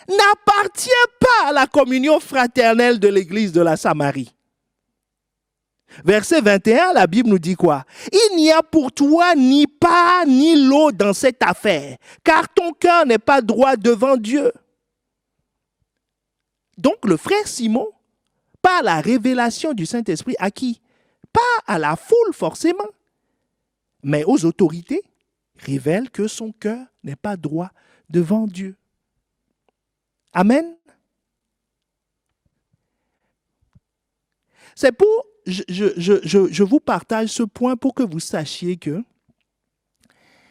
n'appartient pas à la communion fraternelle de l'église de la Samarie. Verset 21, la Bible nous dit quoi? Il n'y a pour toi ni part ni lot dans cette affaire, car ton cœur n'est pas droit devant Dieu. Donc le frère Simon, par la révélation du Saint-Esprit, à qui? Pas à la foule forcément, mais aux autorités, révèle que son cœur n'est pas droit devant Dieu. Amen. C'est pour, je vous partage ce point pour que vous sachiez que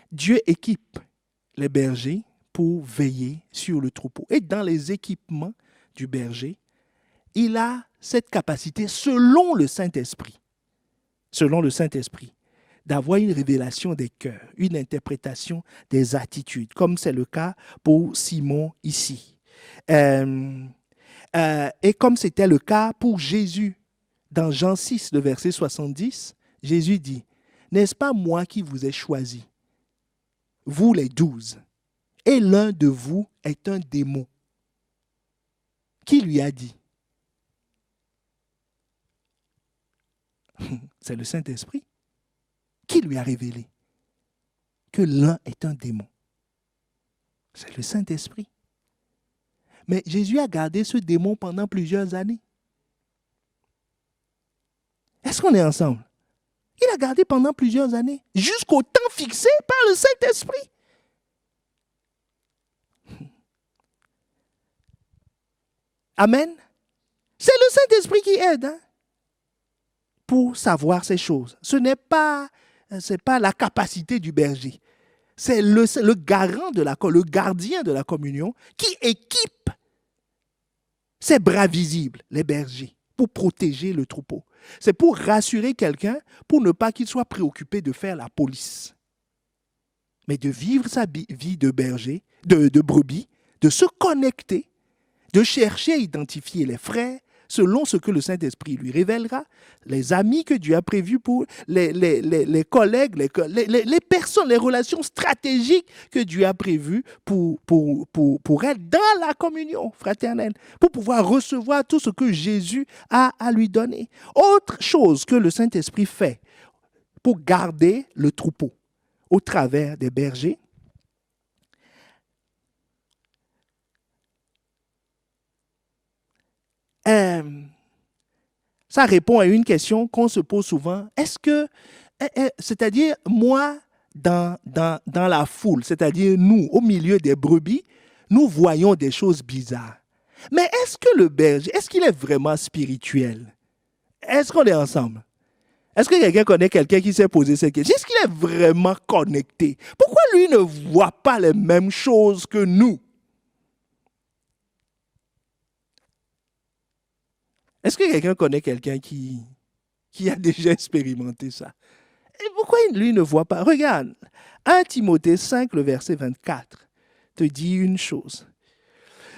Dieu équipe les bergers pour veiller sur le troupeau. Et dans les équipements du berger, il a cette capacité, selon le Saint-Esprit, d'avoir une révélation des cœurs, une interprétation des attitudes, comme c'est le cas pour Simon ici. Et comme c'était le cas pour Jésus, dans Jean 6, le verset 70, Jésus dit, « N'est-ce pas moi qui vous ai choisi, vous les 12, et l'un de vous est un démon. » Qui lui a dit? C'est le Saint-Esprit qui lui a révélé que l'un est un démon. C'est le Saint-Esprit. Mais Jésus a gardé ce démon pendant plusieurs années. Est-ce qu'on est ensemble? Il a gardé pendant plusieurs années, jusqu'au temps fixé par le Saint-Esprit. Amen. C'est le Saint-Esprit qui aide pour savoir ces choses. Ce n'est pas la capacité du berger. C'est le garant le gardien de la communion qui équipe ses bras visibles, les bergers, pour protéger le troupeau. C'est pour rassurer quelqu'un, pour ne pas qu'il soit préoccupé de faire la police, mais de vivre sa vie de berger, de brebis, de se connecter, de chercher à identifier les frères selon ce que le Saint-Esprit lui révélera, les amis que Dieu a prévus pour, les collègues, les personnes, les relations stratégiques que Dieu a prévues pour être dans la communion fraternelle, pour pouvoir recevoir tout ce que Jésus a à lui donner. Autre chose que le Saint-Esprit fait pour garder le troupeau au travers des bergers, Ça répond à une question qu'on se pose souvent. C'est-à-dire, moi, dans la foule, c'est-à-dire nous, au milieu des brebis, nous voyons des choses bizarres. Mais est-ce que le berger, est-ce qu'il est vraiment spirituel? Est-ce qu'on est ensemble? Est-ce que quelqu'un connaît quelqu'un qui s'est posé cette question? Est-ce qu'il est vraiment connecté? Pourquoi lui ne voit pas les mêmes choses que nous? Est-ce que quelqu'un connaît quelqu'un qui a déjà expérimenté ça? Et pourquoi lui ne voit pas? Regarde, 1 Timothée 5, le verset 24, te dit une chose.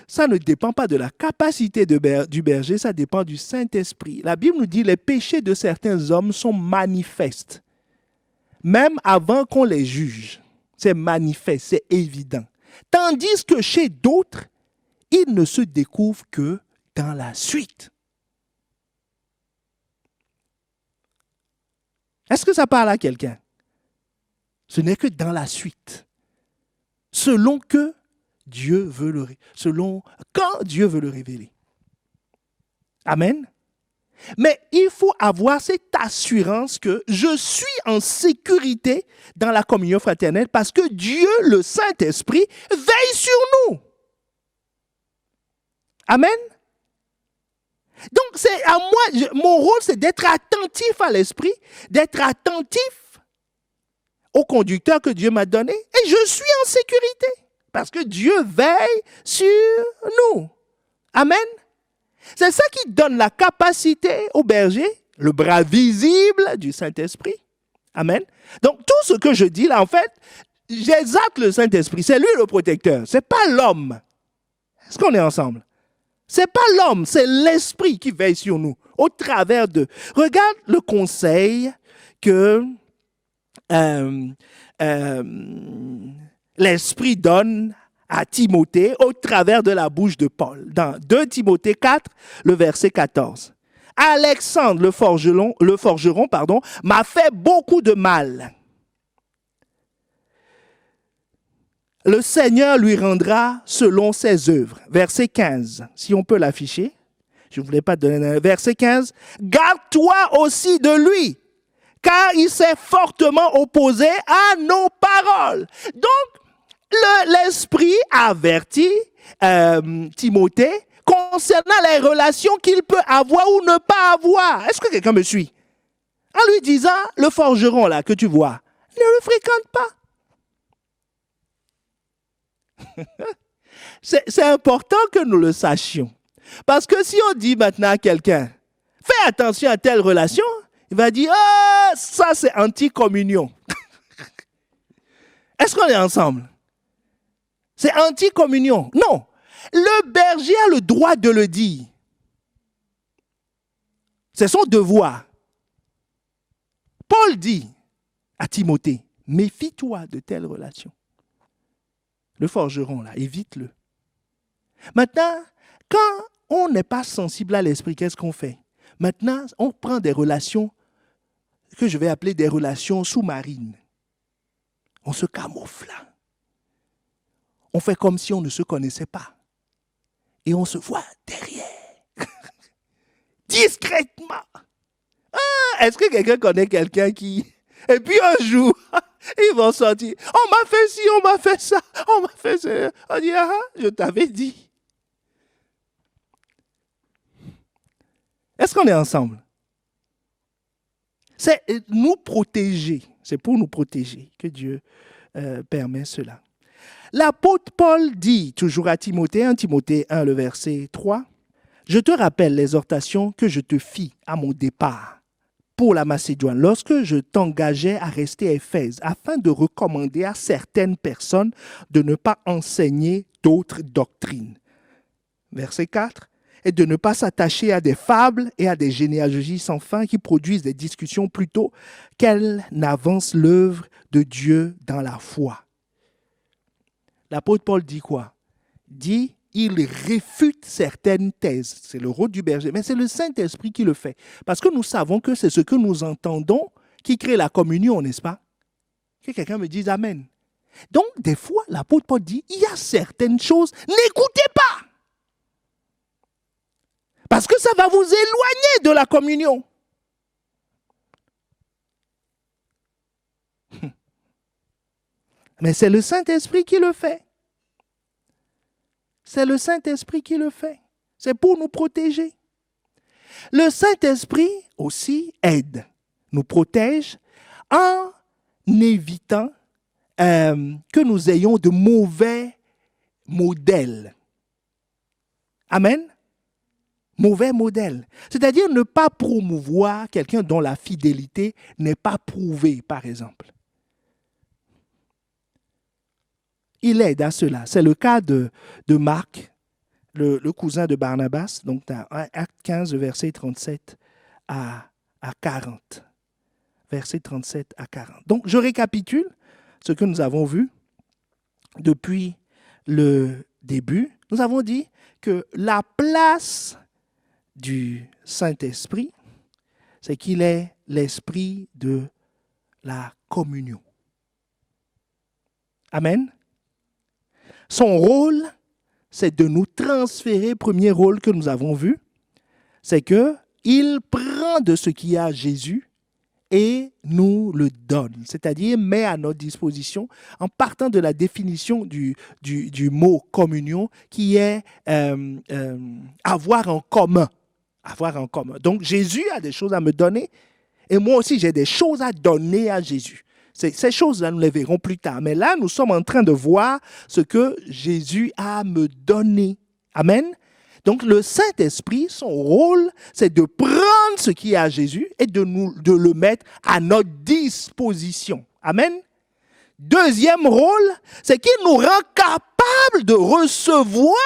Ça ne dépend pas de la capacité du berger, ça dépend du Saint-Esprit. La Bible nous dit que les péchés de certains hommes sont manifestes. Même avant qu'on les juge, c'est manifeste, c'est évident. Tandis que chez d'autres, ils ne se découvrent que dans la suite. Est-ce que ça parle à quelqu'un? Ce n'est que dans la suite. Selon quand Dieu veut le révéler. Amen. Mais il faut avoir cette assurance que je suis en sécurité dans la communion fraternelle parce que Dieu, le Saint-Esprit, veille sur nous. Amen. Donc, c'est à moi, mon rôle, c'est d'être attentif à l'Esprit, d'être attentif au conducteur que Dieu m'a donné, et je suis en sécurité, parce que Dieu veille sur nous. Amen. C'est ça qui donne la capacité au berger, le bras visible du Saint-Esprit. Amen. Donc, tout ce que je dis là, en fait, j'exalte le Saint-Esprit. C'est lui le protecteur, ce n'est pas l'homme. Est-ce qu'on est ensemble? Ce n'est pas l'homme, c'est l'Esprit qui veille sur nous, au travers de... Regarde le conseil que l'Esprit donne à Timothée au travers de la bouche de Paul. Dans 2 Timothée 4, le verset 14. Alexandre le forgeron, m'a fait beaucoup de mal. Le Seigneur lui rendra selon ses œuvres. Verset 15, si on peut l'afficher. Je ne voulais pas te donner un verset 15. Garde-toi aussi de lui, car il s'est fortement opposé à nos paroles. Donc, l'Esprit avertit Timothée concernant les relations qu'il peut avoir ou ne pas avoir. Est-ce que quelqu'un me suit? En lui disant, le forgeron là que tu vois, ne le fréquente pas. C'est important que nous le sachions. Parce que si on dit maintenant à quelqu'un, fais attention à telle relation, il va dire, ah, ça c'est anti-communion. Est-ce qu'on est ensemble? C'est anti-communion. Non. Le berger a le droit de le dire. C'est son devoir. Paul dit à Timothée, méfie-toi de telles relations. Le forgeron, là, évite-le. Maintenant, quand on n'est pas sensible à l'esprit, qu'est-ce qu'on fait? Maintenant, on prend des relations que je vais appeler des relations sous-marines. On se camoufle là. On fait comme si on ne se connaissait pas. Et on se voit derrière. Discrètement. Ah, est-ce que quelqu'un connaît quelqu'un qui... Et puis un jour, ils vont sortir. On m'a fait ci, on m'a fait ça, on m'a fait ça. On dit, ah, je t'avais dit. Est-ce qu'on est ensemble? C'est nous protéger. C'est pour nous protéger que Dieu permet cela. L'apôtre Paul dit, toujours à Timothée, 1 Timothée 1, le verset 3, « Je te rappelle l'exhortation que je te fis à mon départ pour la Macédoine, lorsque je t'engageais à rester à Éphèse, afin de recommander à certaines personnes de ne pas enseigner d'autres doctrines. » Verset 4, « Et de ne pas s'attacher à des fables et à des généalogies sans fin qui produisent des discussions plutôt qu'elles n'avancent l'œuvre de Dieu dans la foi. » L'apôtre Paul dit quoi? Dit, il réfute certaines thèses. C'est le rôle du berger, mais c'est le Saint-Esprit qui le fait. Parce que nous savons que c'est ce que nous entendons qui crée la communion, n'est-ce pas? Que quelqu'un me dise Amen. Donc, des fois, l'apôtre Paul dit, il y a certaines choses, n'écoutez pas. Parce que ça va vous éloigner de la communion. Mais c'est le Saint-Esprit qui le fait. C'est le Saint-Esprit qui le fait. C'est pour nous protéger. Le Saint-Esprit aussi aide, nous protège en évitant que nous ayons de mauvais modèles. Amen. Mauvais modèle. C'est-à-dire ne pas promouvoir quelqu'un dont la fidélité n'est pas prouvée, par exemple. Il aide à cela. C'est le cas de Marc, le cousin de Barnabas, donc dans Acte 15, verset 37 à 40. Verset 37 à 40. Donc, je récapitule ce que nous avons vu depuis le début. Nous avons dit que la place du Saint-Esprit, c'est qu'il est l'esprit de la communion. Amen. Son rôle, c'est de nous transférer, premier rôle que nous avons vu, c'est qu'il prend de ce qu'il y a à Jésus et nous le donne, c'est-à-dire met à notre disposition en partant de la définition du mot communion qui est avoir en commun. Avoir en commun. Donc Jésus a des choses à me donner et moi aussi j'ai des choses à donner à Jésus. Ces choses-là, nous les verrons plus tard. Mais là, nous sommes en train de voir ce que Jésus a à me donner. Amen. Donc, le Saint-Esprit, son rôle, c'est de prendre ce qui est à Jésus et de le mettre à notre disposition. Amen. Deuxième rôle, c'est qu'il nous rend capables de recevoir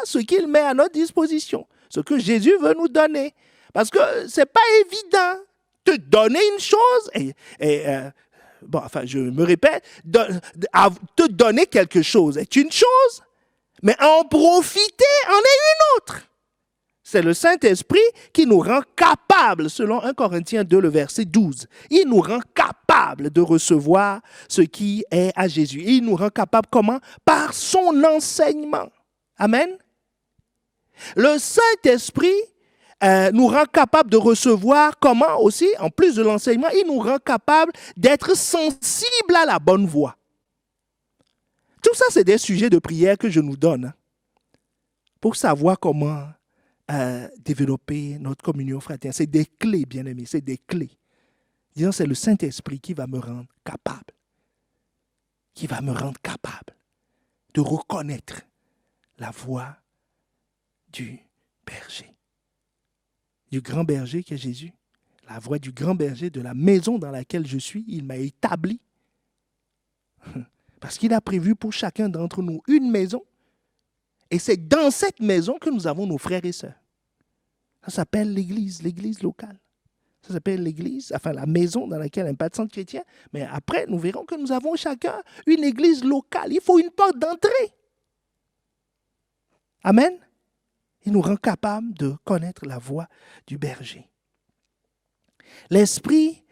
ce qu'il met à notre disposition, ce que Jésus veut nous donner. Parce que ce n'est pas évident de donner une chose je me répète, te donner quelque chose est une chose, mais en profiter en est une autre. C'est le Saint-Esprit qui nous rend capables, selon 1 Corinthiens 2, le verset 12. Il nous rend capables de recevoir ce qui est à Jésus. Il nous rend capables comment? Par son enseignement. Amen. Le Saint-Esprit nous rend capables de recevoir comment aussi, en plus de l'enseignement, il nous rend capables d'être sensibles à la bonne voie. Tout ça, c'est des sujets de prière que je nous donne pour savoir comment développer notre communion fraternelle. C'est des clés, bien-aimés, c'est des clés. Disons, c'est le Saint-Esprit qui va me rendre capable, de reconnaître la voix du berger. Du grand berger qui est Jésus, la voix du grand berger de la maison dans laquelle je suis, il m'a établi. Parce qu'il a prévu pour chacun d'entre nous une maison. Et c'est dans cette maison que nous avons nos frères et sœurs. Ça s'appelle l'église locale. Ça s'appelle l'église, enfin la maison dans laquelle il n'y a pas de centre chrétien. Mais après, nous verrons que nous avons chacun une église locale. Il faut une porte d'entrée. Amen. Il nous rend capables de connaître la voix du berger. L'Esprit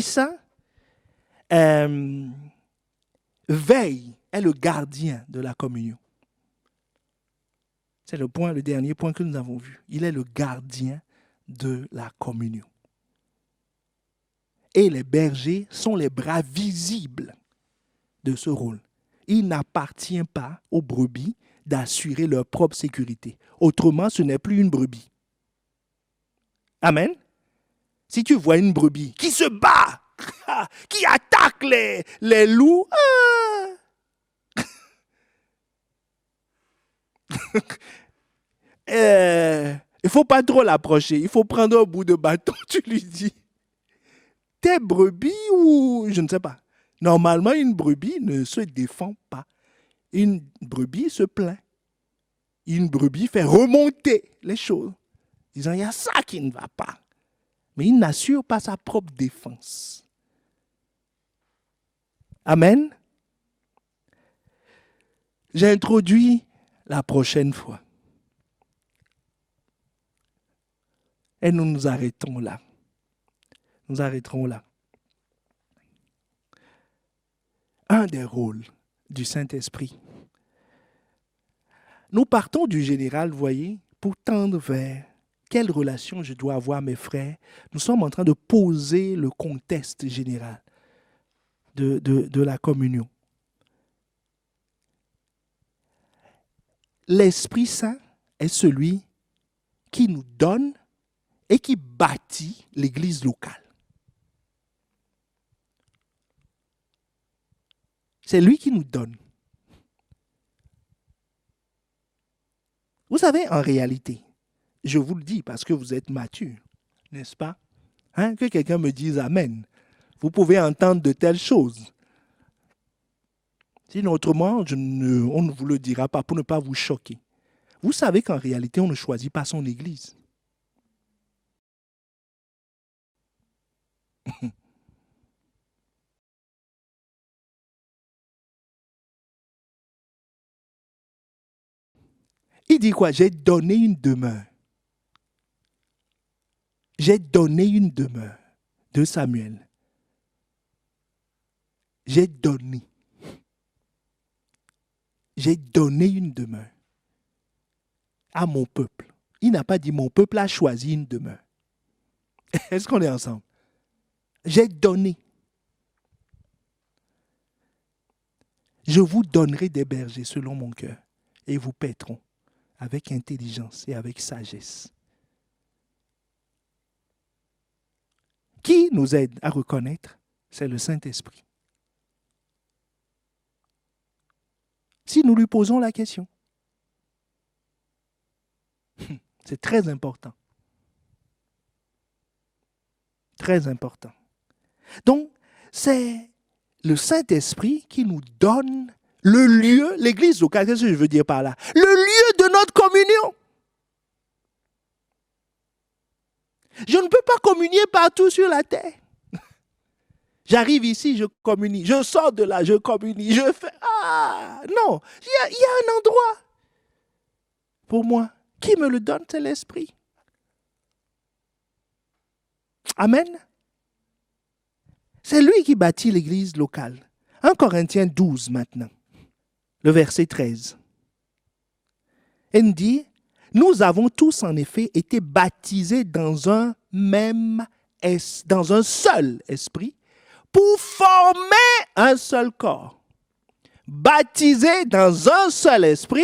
Saint veille, est le gardien de la communion. C'est le dernier point que nous avons vu. Il est le gardien de la communion. Et les bergers sont les bras visibles de ce rôle. Il n'appartient pas aux brebis d'assurer leur propre sécurité. Autrement, ce n'est plus une brebis. Amen. Si tu vois une brebis qui se bat, qui attaque les loups, il ne faut pas trop l'approcher. Il faut prendre un bout de bâton, tu lui dis, t'es brebis ou je ne sais pas. Normalement, une brebis ne se défend pas. Une brebis se plaint. Une brebis fait remonter les choses, disant, il y a ça qui ne va pas. Mais il n'assure pas sa propre défense. Amen. J'ai introduit la prochaine fois. Et nous nous arrêtons là. Nous arrêterons là. Un des rôles du Saint-Esprit. nous partons du général, vous voyez, pour tendre vers quelle relation je dois avoir à mes frères. Nous sommes en train de poser le contexte général de la communion. L'Esprit Saint est celui qui nous donne et qui bâtit l'Église locale. C'est lui qui nous donne. Vous savez, en réalité, je vous le dis parce que vous êtes mature, n'est-ce pas? Hein? Que quelqu'un me dise Amen. Vous pouvez entendre de telles choses. Sinon, autrement, on ne vous le dira pas pour ne pas vous choquer. Vous savez qu'en réalité, on ne choisit pas son Église. Il dit quoi? J'ai donné une demeure. J'ai donné une demeure. De Samuel. J'ai donné. J'ai donné une demeure à mon peuple. Il n'a pas dit mon peuple a choisi une demeure. Est-ce qu'on est ensemble? J'ai donné. Je vous donnerai des bergers selon mon cœur et vous paîtront avec intelligence et avec sagesse. Qui nous aide à reconnaître? C'est le Saint-Esprit. Si nous lui posons la question, c'est très important. Très important. Donc, c'est le Saint-Esprit qui nous donne le lieu, l'église locale, qu'est-ce que je veux dire par là? Le lieu de notre communion. Je ne peux pas communier partout sur la terre. J'arrive ici, je communie. Je sors de là, je communie. Je fais... Ah, non, il y a un endroit pour moi. Qui me le donne? C'est l'Esprit. Amen. C'est lui qui bâtit l'église locale. 1 Corinthiens 12 maintenant, le verset 13. Il dit, nous avons tous en effet été baptisés dans un seul esprit pour former un seul corps. Baptisés dans un seul esprit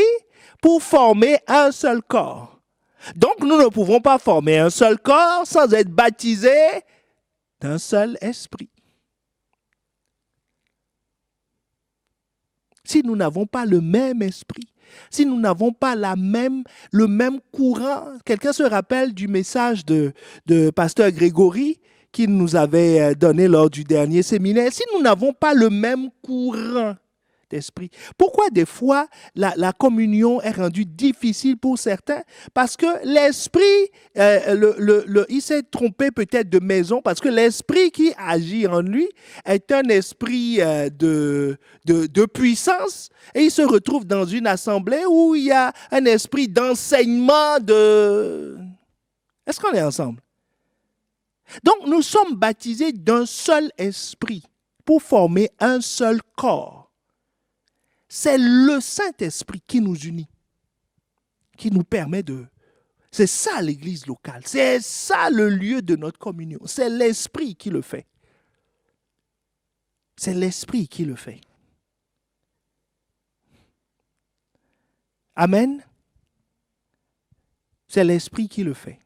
pour former un seul corps. Donc nous ne pouvons pas former un seul corps sans être baptisés d'un seul esprit. Si nous n'avons pas le même esprit, si nous n'avons pas le même courant, quelqu'un se rappelle du message de pasteur Grégory qu'il nous avait donné lors du dernier séminaire, si nous n'avons pas le même courant d'esprit. Pourquoi des fois la communion est rendue difficile pour certains? Parce que l'esprit, il s'est trompé peut-être de maison, parce que l'esprit qui agit en lui est un esprit de puissance, et il se retrouve dans une assemblée où il y a un esprit d'enseignement de... Est-ce qu'on est ensemble? Donc nous sommes baptisés d'un seul esprit pour former un seul corps. C'est le Saint-Esprit qui nous unit, qui nous permet de... C'est ça l'église locale, c'est ça le lieu de notre communion. C'est l'Esprit qui le fait. C'est l'Esprit qui le fait. Amen. C'est l'Esprit qui le fait.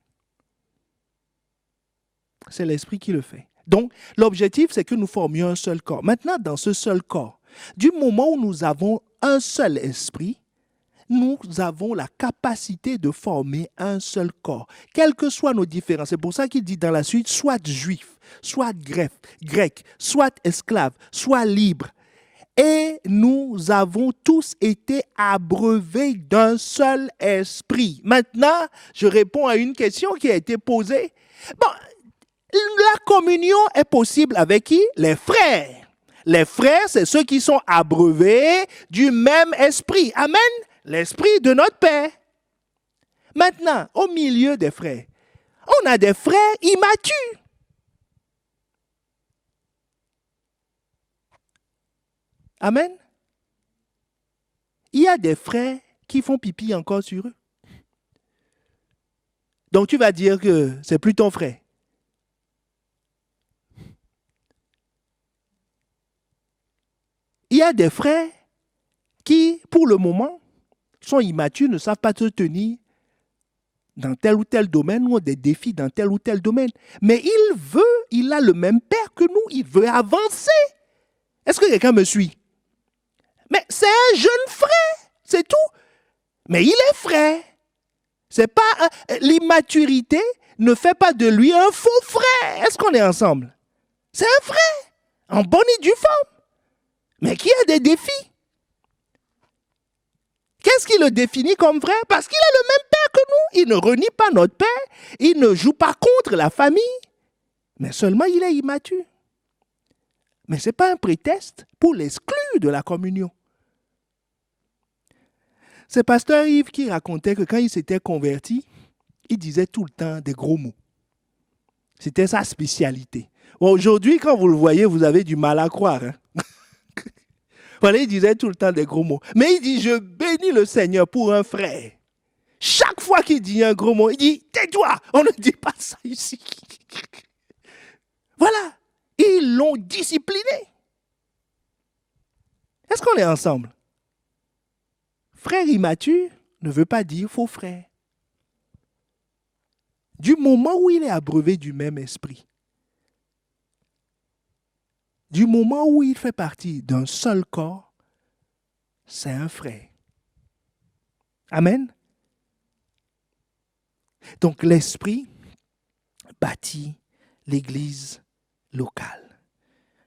C'est l'Esprit qui le fait. Donc, l'objectif, c'est que nous formions un seul corps. Maintenant, dans ce seul corps, du moment où nous avons un seul esprit, nous avons la capacité de former un seul corps, quelles que soient nos différences. C'est pour ça qu'il dit dans la suite, soit juif, soit grec, soit esclave, soit libre. Et nous avons tous été abreuvés d'un seul esprit. Maintenant, je réponds à une question qui a été posée. Bon, la communion est possible avec qui? Les frères. Les frères, c'est ceux qui sont abreuvés du même esprit. Amen. L'esprit de notre Père. Maintenant, au milieu des frères, on a des frères immatures. Amen. Il y a des frères qui font pipi encore sur eux. Donc tu vas dire que c'est plus ton frère. Il y a des frères qui, pour le moment, sont immatures, ne savent pas se tenir dans tel ou tel domaine ou ont des défis dans tel ou tel domaine. Mais il a le même père que nous, il veut avancer. Est-ce que quelqu'un me suit? Mais c'est un jeune frère, c'est tout. Mais il est frère. C'est pas l'immaturité ne fait pas de lui un faux frère. Est-ce qu'on est ensemble? C'est un frère, en bonne et due forme, mais qui a des défis. Qu'est-ce qui le définit comme frère? Parce qu'il a le même père que nous. Il ne renie pas notre père. Il ne joue pas contre la famille. Mais seulement il est immature. Mais ce n'est pas un prétexte pour l'exclure de la communion. C'est pasteur Yves qui racontait que quand il s'était converti, il disait tout le temps des gros mots. C'était sa spécialité. Bon, aujourd'hui, quand vous le voyez, vous avez du mal à croire. Hein? Voilà, il disait tout le temps des gros mots. Mais il dit, je bénis le Seigneur pour un frère. Chaque fois qu'il dit un gros mot, il dit, tais-toi, on ne dit pas ça ici. Voilà, ils l'ont discipliné. Est-ce qu'on est ensemble? Frère immature ne veut pas dire faux frère. Du moment où il est abreuvé du même esprit, du moment où il fait partie d'un seul corps, c'est un frère. Amen. Donc l'esprit bâtit l'église locale.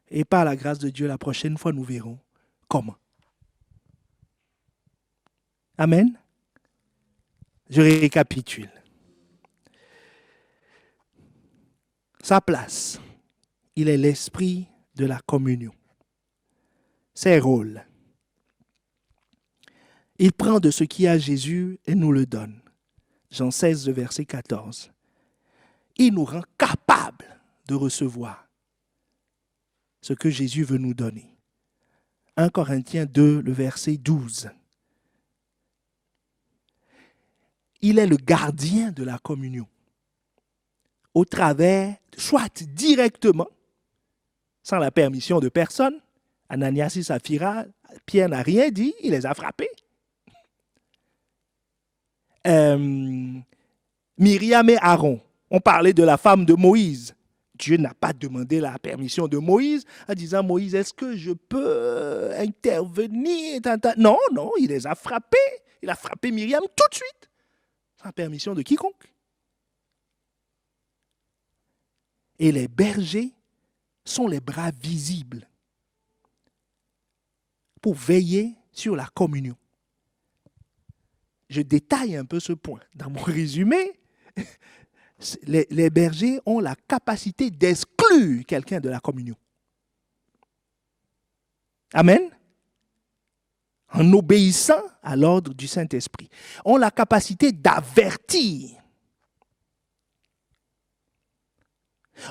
Et par la grâce de Dieu, la prochaine fois, nous verrons comment. Amen. Je récapitule. Sa place, il est l'esprit de la communion. Ses rôles. Il prend de ce qui est à Jésus et nous le donne. Jean 16, verset 14. Il nous rend capables de recevoir ce que Jésus veut nous donner. 1 Corinthiens 2, le verset 12. Il est le gardien de la communion. Au travers, soit directement, sans la permission de personne, Ananias et Saphira, Pierre n'a rien dit, il les a frappés. Myriam et Aaron, on parlait de la femme de Moïse. Dieu n'a pas demandé la permission de Moïse en disant, Moïse, est-ce que je peux intervenir? Non, non, il les a frappés. Il a frappé Myriam tout de suite, sans permission de quiconque. Et les bergers sont les bras visibles pour veiller sur la communion. Je détaille un peu ce point. Dans mon résumé, les bergers ont la capacité d'exclure quelqu'un de la communion. Amen. En obéissant à l'ordre du Saint-Esprit. Ont la capacité d'avertir.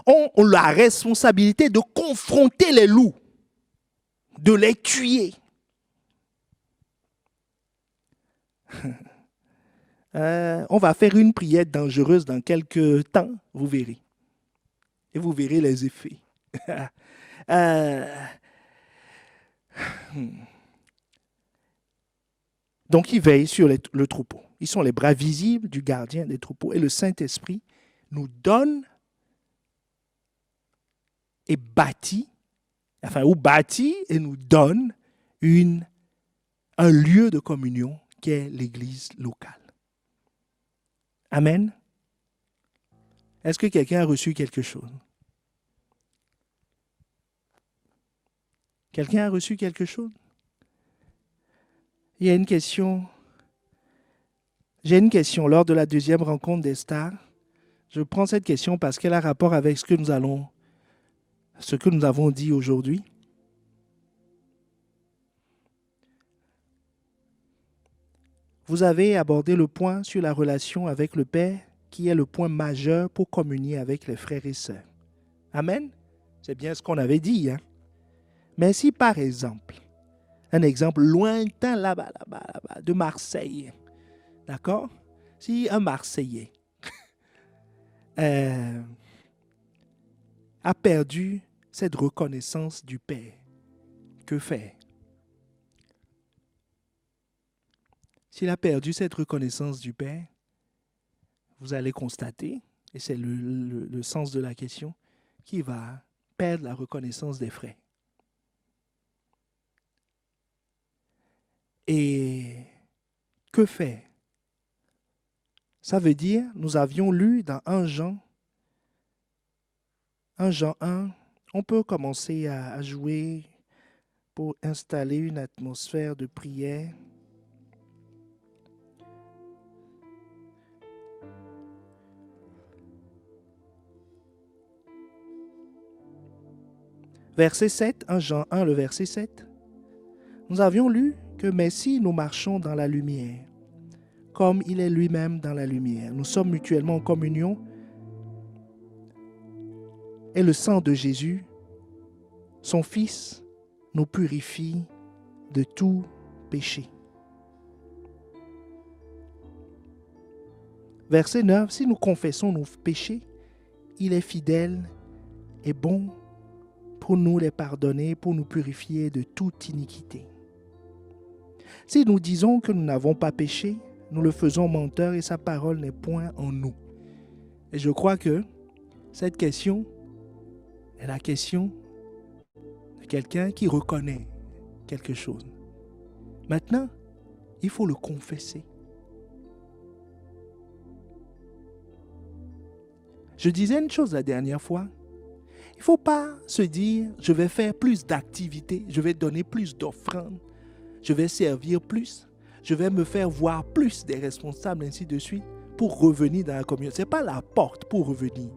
Ont la responsabilité de confronter les loups, de les tuer. On va faire une prière dangereuse dans quelques temps, vous verrez. Et vous verrez les effets. Donc, ils veillent sur le troupeau. Ils sont les bras visibles du gardien des troupeaux. Et le Saint-Esprit nous donne et bâtit, et nous donne un lieu de communion qui est l'église locale. Amen. Est-ce que quelqu'un a reçu quelque chose? Quelqu'un a reçu quelque chose? Il y a une question. J'ai une question lors de la deuxième rencontre des stars. Je prends cette question parce qu'elle a rapport avec ce que nous avons dit aujourd'hui. Vous avez abordé le point sur la relation avec le Père, qui est le point majeur pour communier avec les frères et sœurs. Amen. C'est bien ce qu'on avait dit. Hein? Mais si par exemple, Un exemple lointain là-bas, de Marseille. D'accord? Si un Marseillais a perdu cette reconnaissance du Père, que faire? S'il a perdu cette reconnaissance du Père, vous allez constater, et c'est le sens de la question, qu'il va perdre la reconnaissance des frères. Et que faire? Ça veut dire, nous avions lu dans 1 Jean 1, on peut commencer à jouer pour installer une atmosphère de prière. Verset 7, 1 Jean 1, le verset 7. Nous avions lu que mais si nous marchons dans la lumière, comme il est lui-même dans la lumière, nous sommes mutuellement en communion et le sang de Jésus, son Fils, nous purifie de tout péché. Verset 9, si nous confessons nos péchés, il est fidèle et bon pour nous les pardonner, pour nous purifier de toute iniquité. Si nous disons que nous n'avons pas péché, nous le faisons menteur et sa parole n'est point en nous. Et je crois que cette question est la question de quelqu'un qui reconnaît quelque chose. Maintenant, il faut le confesser. Je disais une chose la dernière fois. Il ne faut pas se dire, je vais faire plus d'activités, je vais donner plus d'offrandes, je vais servir plus, je vais me faire voir plus des responsables, ainsi de suite, pour revenir dans la communion. Ce n'est pas la porte pour revenir.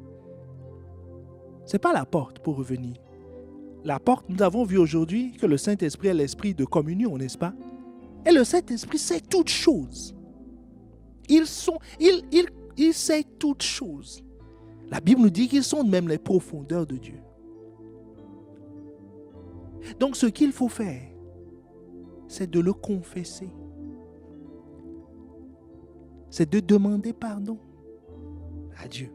Ce n'est pas la porte pour revenir. La porte, nous avons vu aujourd'hui que le Saint-Esprit est l'esprit de communion, n'est-ce pas? Et le Saint-Esprit sait toutes choses. Il sait toutes choses. La Bible nous dit qu'ils sont même les profondeurs de Dieu. Donc ce qu'il faut faire, c'est de le confesser. C'est de demander pardon à Dieu.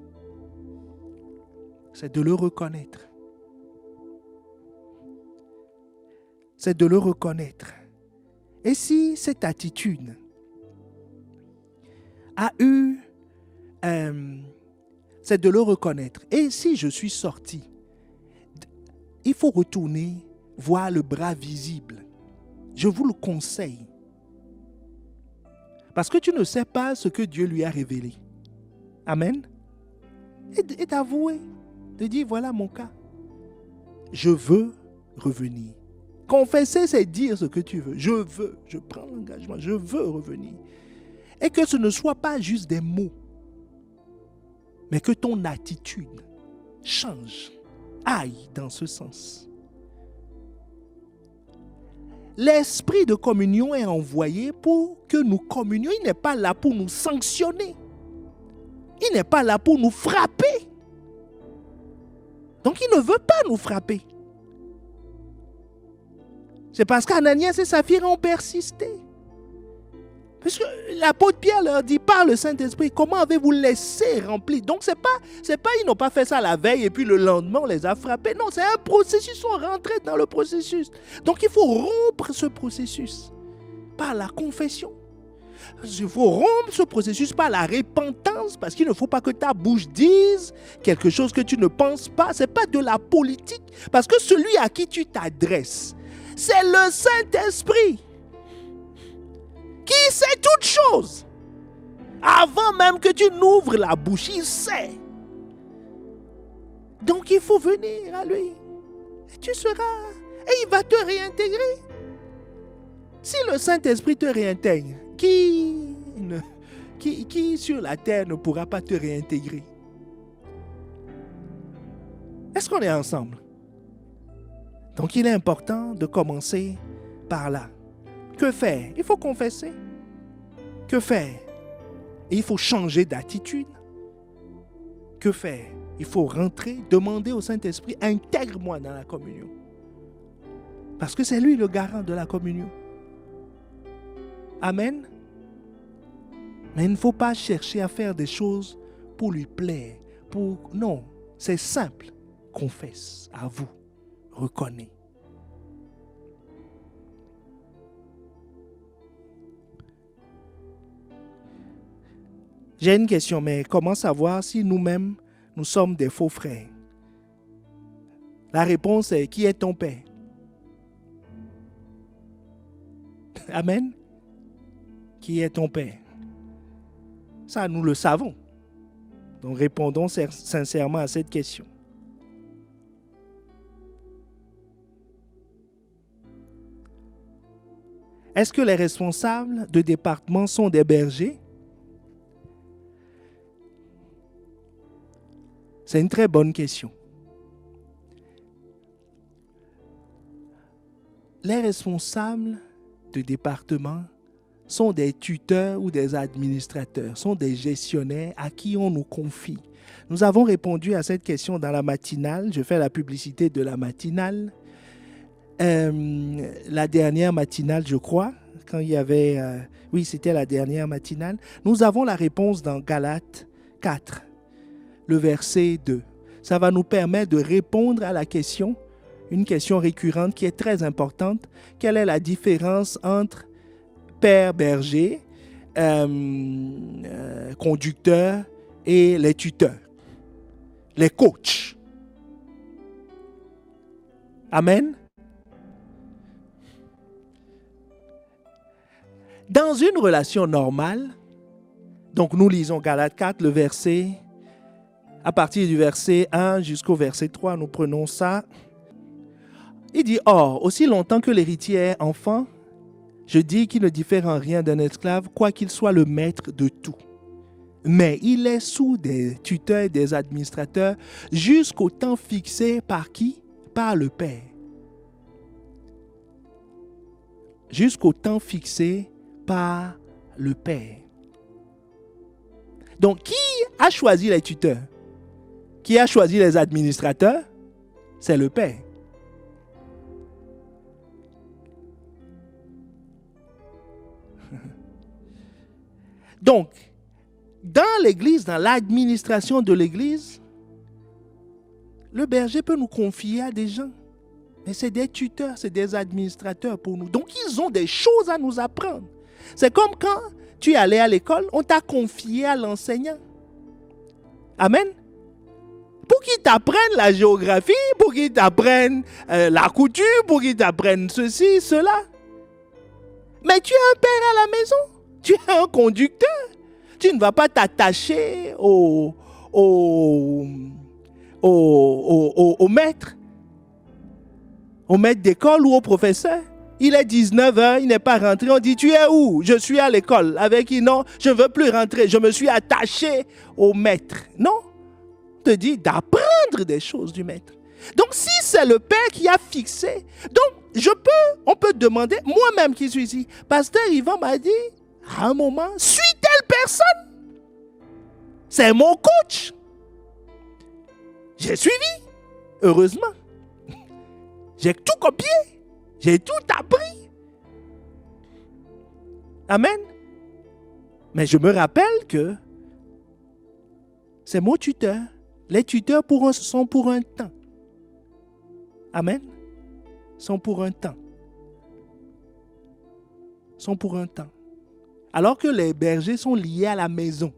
C'est de le reconnaître. C'est de le reconnaître. Et si cette attitude a eu... c'est de le reconnaître. Et si je suis sorti, il faut retourner voir le bras visible. Je vous le conseille. Parce que tu ne sais pas ce que Dieu lui a révélé. Amen. Et d'avouer, de dire, voilà mon cas. Je veux revenir. Confesser, c'est dire ce que tu veux. Je prends l'engagement, je veux revenir. Et que ce ne soit pas juste des mots, mais que ton attitude change, aille dans ce sens. L'esprit de communion est envoyé pour que nous communions. Il n'est pas là pour nous sanctionner. Il n'est pas là pour nous frapper. Donc il ne veut pas nous frapper. C'est parce qu'Ananias et Saphira ont persisté. Parce que l'apôtre Pierre leur dit par le Saint-Esprit, comment avez-vous laissé remplir? Donc c'est pas ils n'ont pas fait ça la veille et puis le lendemain on les a frappés. Non, c'est un processus, ils sont rentrés dans le processus. Donc il faut rompre ce processus par la confession. Il faut rompre ce processus par la repentance, parce qu'il ne faut pas que ta bouche dise quelque chose que tu ne penses pas. Ce n'est pas de la politique, parce que celui à qui tu t'adresses, c'est le Saint-Esprit qui sait toutes choses. Avant même que tu n'ouvres la bouche, il sait. Donc il faut venir à lui. Et tu seras... Et il va te réintégrer. Si le Saint-Esprit te réintègre, qui sur la terre ne pourra pas te réintégrer? Est-ce qu'on est ensemble? Donc il est important de commencer par là. Que faire? Il faut confesser. Que faire? Et il faut changer d'attitude. Que faire? Il faut rentrer, demander au Saint-Esprit, intègre-moi dans la communion. Parce que c'est lui le garant de la communion. Amen. Mais il ne faut pas chercher à faire des choses pour lui plaire. Non, c'est simple. Confesse, avoue, reconnais. J'ai une question, mais comment savoir si nous-mêmes, nous sommes des faux frères? La réponse est, qui est ton père? Amen. Qui est ton père? Ça, nous le savons. Donc, répondons sincèrement à cette question. Est-ce que les responsables de département sont des bergers? C'est une très bonne question. Les responsables de département sont des tuteurs ou des administrateurs, sont des gestionnaires à qui on nous confie. Nous avons répondu à cette question dans la matinale. Je fais la publicité de la matinale. La dernière matinale, je crois, quand il y avait... oui, c'était la dernière matinale. Nous avons la réponse dans Galates 4, le verset 2. Ça va nous permettre de répondre à la question, une question récurrente qui est très importante. Quelle est la différence entre père berger, conducteur et les tuteurs, les coachs? Amen. Dans une relation normale, donc nous lisons Galates 4, le verset, à partir du verset 1 jusqu'au verset 3, nous prenons ça. Il dit, « Or, aussi longtemps que l'héritier est enfant, je dis qu'il ne diffère en rien d'un esclave, quoiqu'il soit le maître de tout. Mais il est sous des tuteurs et des administrateurs jusqu'au temps fixé par qui? Par le Père. Jusqu'au temps fixé par le Père. » Donc, qui a choisi les tuteurs? Qui a choisi les administrateurs? C'est le Père. Donc, dans l'Église, dans l'administration de l'Église, le berger peut nous confier à des gens. Mais c'est des tuteurs, c'est des administrateurs pour nous. Donc, ils ont des choses à nous apprendre. C'est comme quand tu es allé à l'école, on t'a confié à l'enseignant. Amen. Pour qu'il t'apprenne la géographie, pour qu'il t'apprenne la couture, pour qu'il t'apprenne ceci, cela. Mais tu es un père à la maison. Tu es un conducteur. Tu ne vas pas t'attacher au maître. Au maître d'école ou au professeur. Il est 19h, il n'est pas rentré. On dit, tu es où? Je suis à l'école. Avec qui? Non, je ne veux plus rentrer. Je me suis attaché au maître. Non. On te dit d'apprendre des choses du maître. Donc, si c'est le Père qui a fixé, donc on peut demander, moi-même qui suis ici, Pasteur Yvan m'a dit, à un moment, suis telle personne. C'est mon coach. J'ai suivi, heureusement. J'ai tout copié. J'ai tout appris. Amen. Mais je me rappelle que c'est mon tuteur. Les tuteurs sont pour un temps. Amen. Sont pour un temps. Sont pour un temps. Alors que les bergers sont liés à la maison.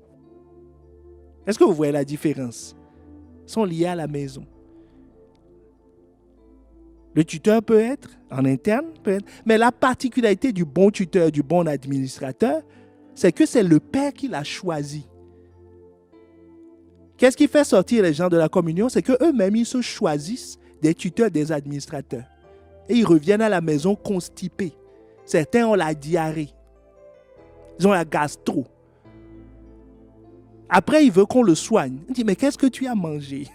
Est-ce que vous voyez la différence? Ils sont liés à la maison. Le tuteur peut être en interne, mais la particularité du bon tuteur, du bon administrateur, c'est que c'est le Père qui l'a choisi. Qu'est-ce qui fait sortir les gens de la communion? C'est qu'eux-mêmes, ils se choisissent des tuteurs, des administrateurs. Et ils reviennent à la maison constipés. Certains ont la diarrhée. Ils ont la gastro. Après, ils veulent qu'on le soigne. On dit, mais qu'est-ce que tu as mangé?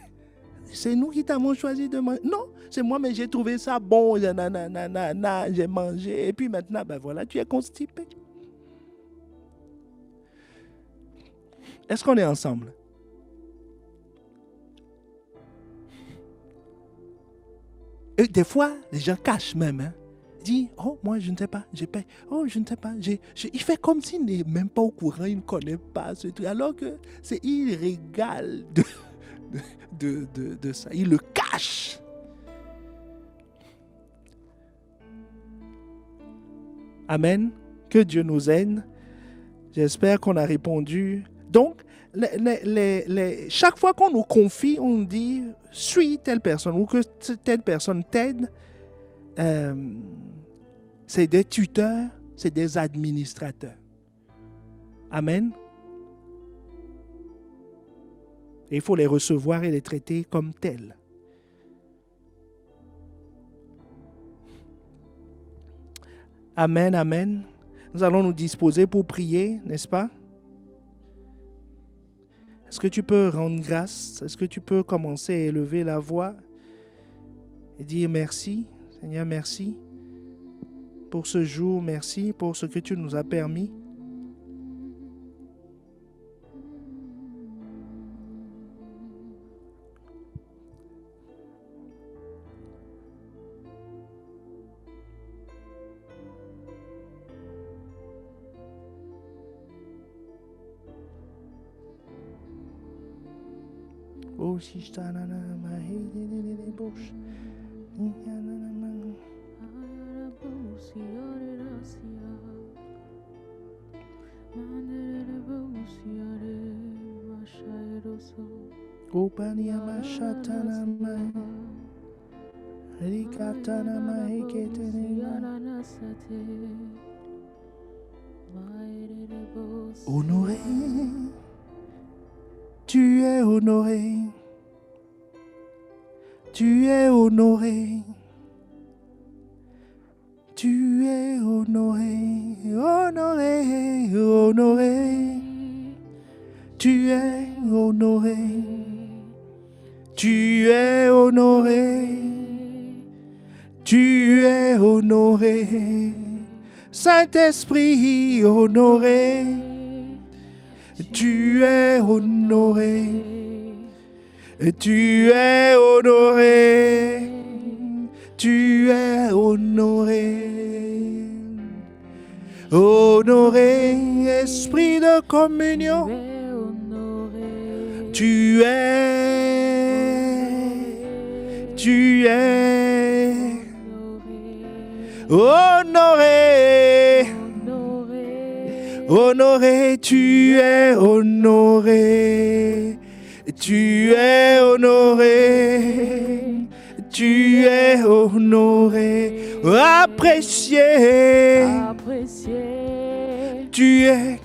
C'est nous qui t'avons choisi de manger. Non, c'est moi, mais j'ai trouvé ça bon. J'ai mangé. Et puis maintenant, ben voilà, tu es constipé. Est-ce qu'on est ensemble? Et des fois, les gens cachent même. Hein. Ils disent, oh, moi, je ne sais pas, j'ai payé. Oh, je ne sais pas. Il fait comme s'il n'est même pas au courant, il ne connaît pas ce truc. Alors que il régale de ça. Il le cache. Amen. Que Dieu nous aide. J'espère qu'on a répondu. Donc, chaque fois qu'on nous confie, on nous dit « suis telle personne » ou que telle personne t'aide. C'est des tuteurs, c'est des administrateurs. Amen. Et il faut les recevoir et les traiter comme tels. Amen, amen. Nous allons nous disposer pour prier, n'est-ce pas? Est-ce que tu peux rendre grâce? Est-ce que tu peux commencer à élever la voix et dire merci, Seigneur, merci pour ce jour, merci pour ce que tu nous as permis. Oh, si je t'en honoré, tu es honoré, tu es honoré, tu es honoré, honoré, honoré, tu es honoré, tu es honoré, tu es honoré, Saint-Esprit honoré, tu es honoré, tu es honoré, tu es honoré, honoré, esprit de communion, tu es honoré, honoré, tu es honoré, tu es honoré, tu es honoré, apprécié, tu es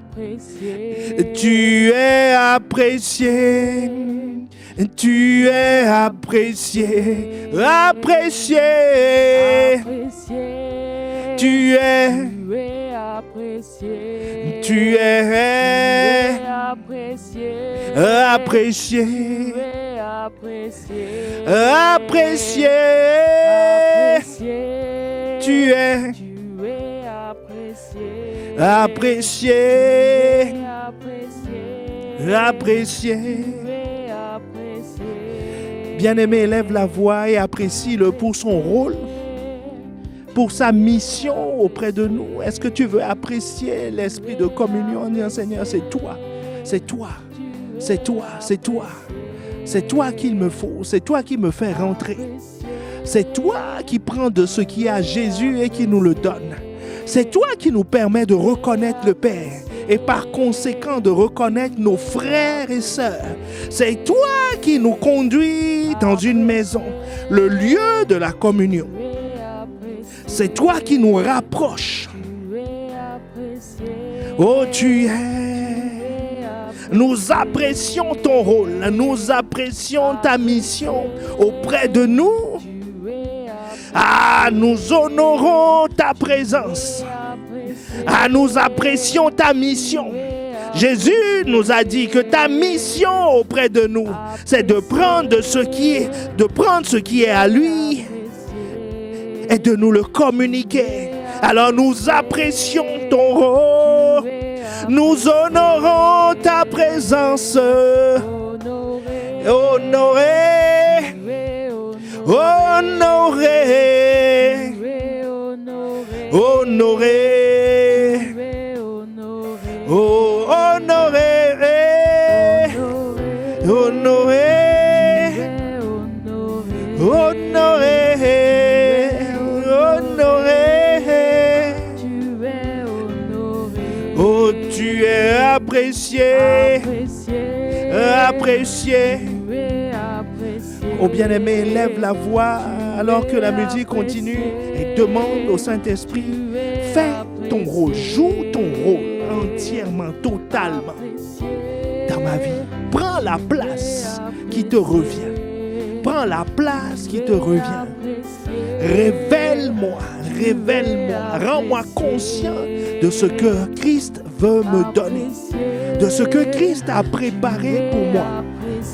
apprécié, tu es apprécié, tu es apprécié, apprécié, tu es apprécié, tu es apprécié, apprécié, tu es apprécié, apprécié. Bien-aimé, élève la voix et apprécie-le pour son rôle, pour sa mission auprès de nous. Est-ce que tu veux apprécier l'esprit de communion en disant, Seigneur, c'est toi, c'est toi, c'est toi, c'est toi. C'est toi qu'il me faut, c'est toi qui me fais rentrer. C'est toi qui prends de ce qui est à Jésus et qui nous le donne. C'est toi qui nous permet de reconnaître le Père et par conséquent de reconnaître nos frères et sœurs. C'est toi qui nous conduis dans une maison, le lieu de la communion. C'est toi qui nous rapproches. Oh, tu es. Nous apprécions ton rôle, nous apprécions ta mission auprès de nous. Ah, nous honorons ta présence. Ah, nous apprécions ta mission. Jésus nous a dit que ta mission auprès de nous, c'est de prendre ce qui est à lui et de nous le communiquer. Alors nous apprécions ton rôle. Nous honorons ta présence. Honoré, honoré, honoré, oh, honoré, honoré, honoré, honoré, oh, tu es apprécié, apprécié. Oh bien-aimé, lève la voix alors que la musique continue et demande au Saint-Esprit, fais ton rôle, joue ton rôle entièrement, totalement dans ma vie. Prends la place qui te revient. Prends la place qui te revient. Révèle-moi, révèle-moi, rends-moi conscient de ce que Christ veut me donner, de ce que Christ a préparé pour moi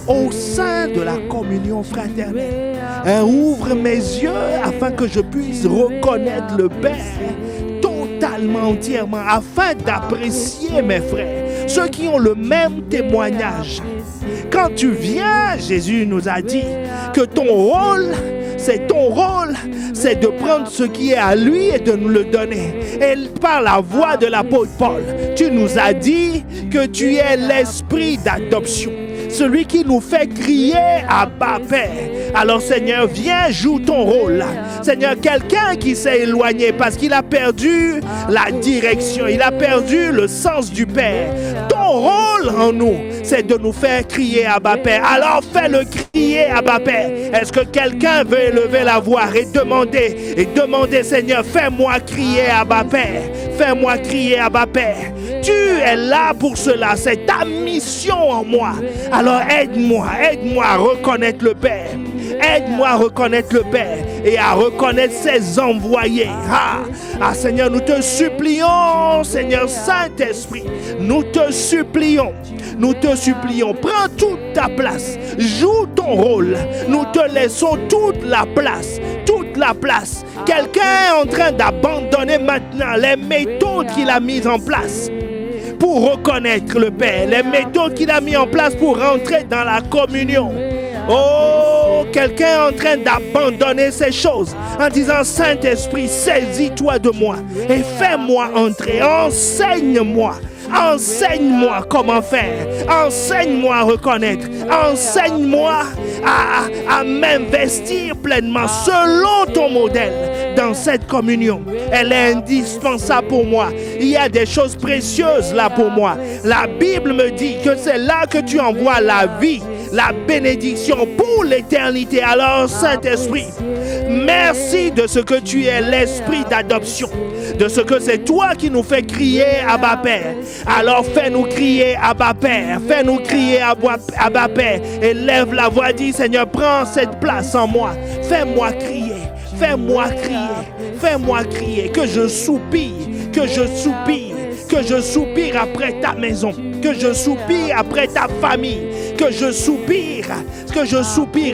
au sein de la communion fraternelle. Ouvre mes yeux afin que je puisse reconnaître le Père totalement, entièrement, afin d'apprécier mes frères, ceux qui ont le même témoignage. Quand tu viens, Jésus nous a dit que ton rôle, c'est de prendre ce qui est à lui et de nous le donner. Et par la voix de l'apôtre Paul, tu nous as dit que tu es l'esprit d'adoption, celui qui nous fait crier Abba Père. Alors Seigneur, viens, joue ton rôle là. Seigneur, quelqu'un qui s'est éloigné parce qu'il a perdu la direction, il a perdu le sens du Père. Ton rôle en nous, c'est de nous faire crier Abba Père. Alors fais-le crier Abba Père. Est-ce que quelqu'un veut élever la voix et demander Seigneur, fais-moi crier Abba Père. Fais-moi crier Abba Père. Tu es là pour cela, c'est ta mission en moi. Alors aide-moi à reconnaître le Père. Aide-moi à reconnaître le Père et à reconnaître ses envoyés. Seigneur, nous te supplions, Seigneur Saint-Esprit, nous te supplions, prends toute ta place, joue ton rôle, nous te laissons toute la place. Quelqu'un est en train d'abandonner maintenant les méthodes qu'il a mises en place pour reconnaître le Père, les méthodes qu'il a mises en place pour rentrer dans la communion. Oh, quelqu'un est en train d'abandonner ces choses en disant, Saint-Esprit, saisis-toi de moi et fais-moi entrer, enseigne-moi comment faire, enseigne-moi à reconnaître, enseigne-moi à m'investir pleinement selon ton modèle dans cette communion. Elle est indispensable pour moi. Il y a des choses précieuses là pour moi. La Bible me dit que c'est là que tu envoies la vie, la bénédiction pour l'éternité. Alors Saint-Esprit, merci de ce que tu es l'esprit d'adoption, de ce que c'est toi qui nous fais crier Abba Père. Alors fais-nous crier Abba Père, fais-nous crier Abba Père, et lève la voix, dis Seigneur, prends cette place en moi, fais-moi crier, que je soupire après ta maison, que je soupire après ta famille, que je soupire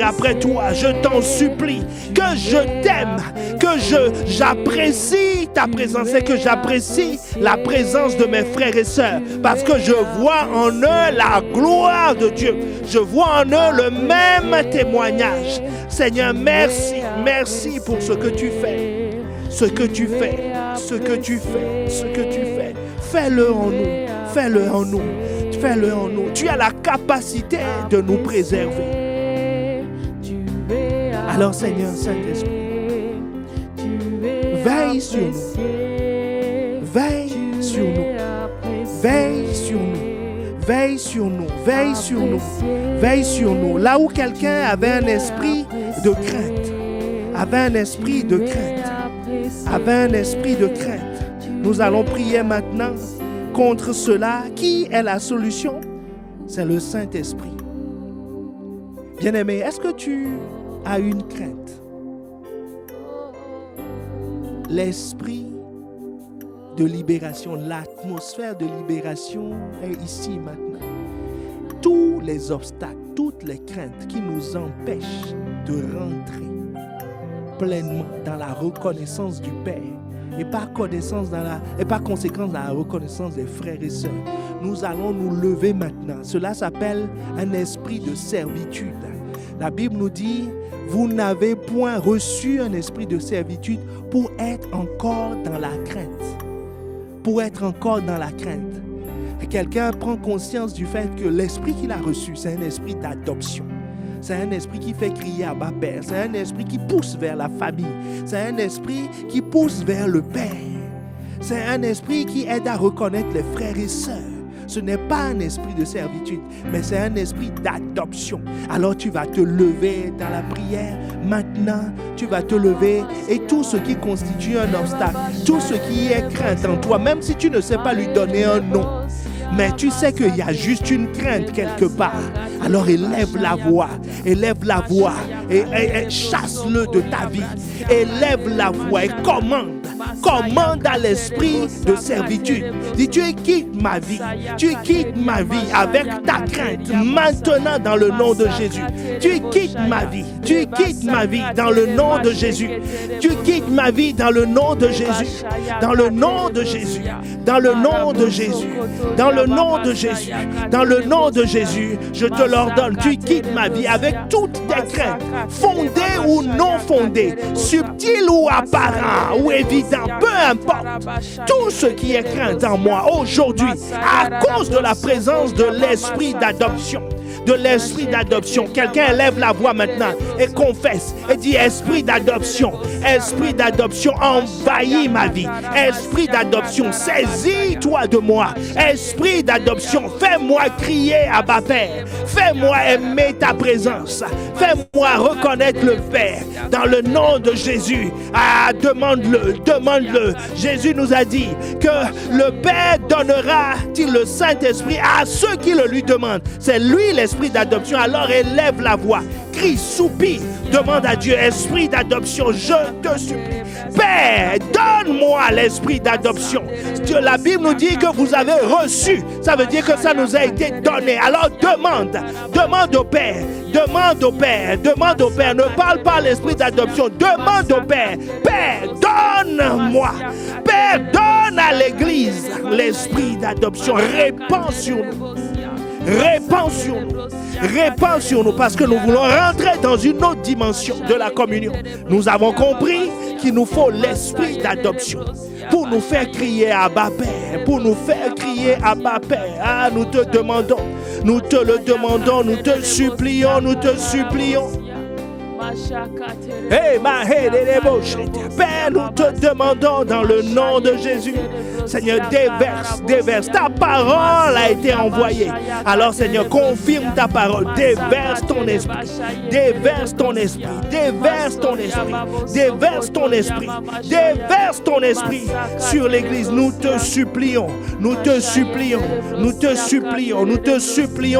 après toi. Je t'en supplie, que je t'aime, que j'apprécie ta présence et que j'apprécie la présence de mes frères et sœurs, parce que je vois en eux la gloire de Dieu. Je vois en eux le même témoignage. Seigneur, merci pour ce que tu fais. Fais-le en nous. Tu as la capacité de nous préserver. Alors Seigneur Saint-Esprit, veille sur nous. Là où quelqu'un avait un esprit de crainte, nous allons prier maintenant contre cela. Qui est la solution? C'est le Saint-Esprit. Bien-aimé, est-ce que tu as une crainte? L'esprit de libération, l'atmosphère de libération est ici maintenant. Tous les obstacles, toutes les craintes qui nous empêchent de rentrer pleinement dans la reconnaissance du Père et par conséquence dans la reconnaissance des frères et sœurs, nous allons nous lever maintenant. Cela s'appelle un esprit de servitude. La Bible nous dit, vous n'avez point reçu un esprit de servitude pour être encore dans la crainte. Pour être encore dans la crainte. Quelqu'un prend conscience du fait que l'esprit qu'il a reçu, c'est un esprit d'adoption. C'est un esprit qui fait crier Abba Père. C'est un esprit qui pousse vers la famille. C'est un esprit qui pousse vers le Père. C'est un esprit qui aide à reconnaître les frères et sœurs. Ce n'est pas un esprit de servitude, mais c'est un esprit d'adoption. Alors tu vas te lever dans la prière. Maintenant, tu vas te lever et tout ce qui constitue un obstacle, tout ce qui est crainte en toi, même si tu ne sais pas lui donner un nom, mais tu sais qu'il y a juste une crainte quelque part. Alors élève la voix et chasse-le de ta vie. Élève la voix et commande à l'esprit de servitude. Dis, tu quittes ma vie avec ta crainte maintenant dans le nom de Jésus. Tu quittes ma vie dans le nom de Jésus. Tu quittes ma vie dans le nom de Jésus. Dans le nom de Jésus. Dans le nom de Jésus. Dans le nom de Jésus. Dans le nom de Jésus, je te l'ordonne. Tu quittes ma vie avec toutes tes craintes, fondées ou non fondées, subtiles ou apparentes ou évidentes, peu importe. Tout ce qui est crainte en moi aujourd'hui, à cause de la présence de l'esprit d'adoption. De l'esprit d'adoption. Quelqu'un élève la voix maintenant et confesse et dit esprit d'adoption, envahis ma vie. Esprit d'adoption, saisis-toi de moi. Esprit d'adoption, fais-moi crier Abba Père. Fais-moi aimer ta présence. Fais-moi reconnaître le Père. Dans le nom de Jésus, demande-le. Jésus nous a dit que le Père donnera-t-il le Saint-Esprit à ceux qui le lui demandent. C'est lui l'esprit d'adoption. Alors élève la voix, crie, soupire, demande à Dieu, esprit d'adoption, je te supplie. Père, donne-moi l'esprit d'adoption. La Bible nous dit que vous avez reçu. Ça veut dire que ça nous a été donné. Alors demande au Père. Demande au Père. Ne parle pas à l'esprit d'adoption. Demande au Père. Père, donne-moi. Père, donne à l'Église l'esprit d'adoption. Répands sur nous parce que nous voulons rentrer dans une autre dimension de la communion. Nous avons compris qu'il nous faut l'esprit d'adoption pour nous faire crier Abba Père, Ah, nous te demandons, nous te le demandons, nous te supplions. Père, nous te demandons dans le nom de Jésus, Seigneur, déverse. Ta parole a été envoyée. Alors, Seigneur, confirme ta parole. Déverse ton esprit sur l'Église. Nous te supplions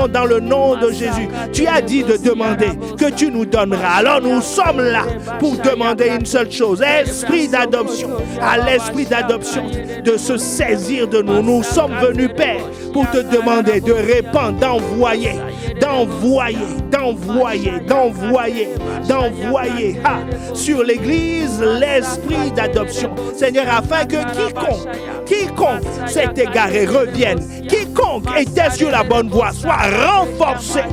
dans le nom de Jésus. Tu as dit de demander que tu nous donneras. Alors nous sommes là pour demander une seule chose, esprit d'adoption, à l'esprit d'adoption de se saisir de nous. Nous sommes venus, Père, pour te demander de répandre, d'envoyer sur l'Église l'esprit d'adoption. Seigneur, afin que quiconque s'est égaré revienne, quiconque était sur la bonne voie soit renforcé,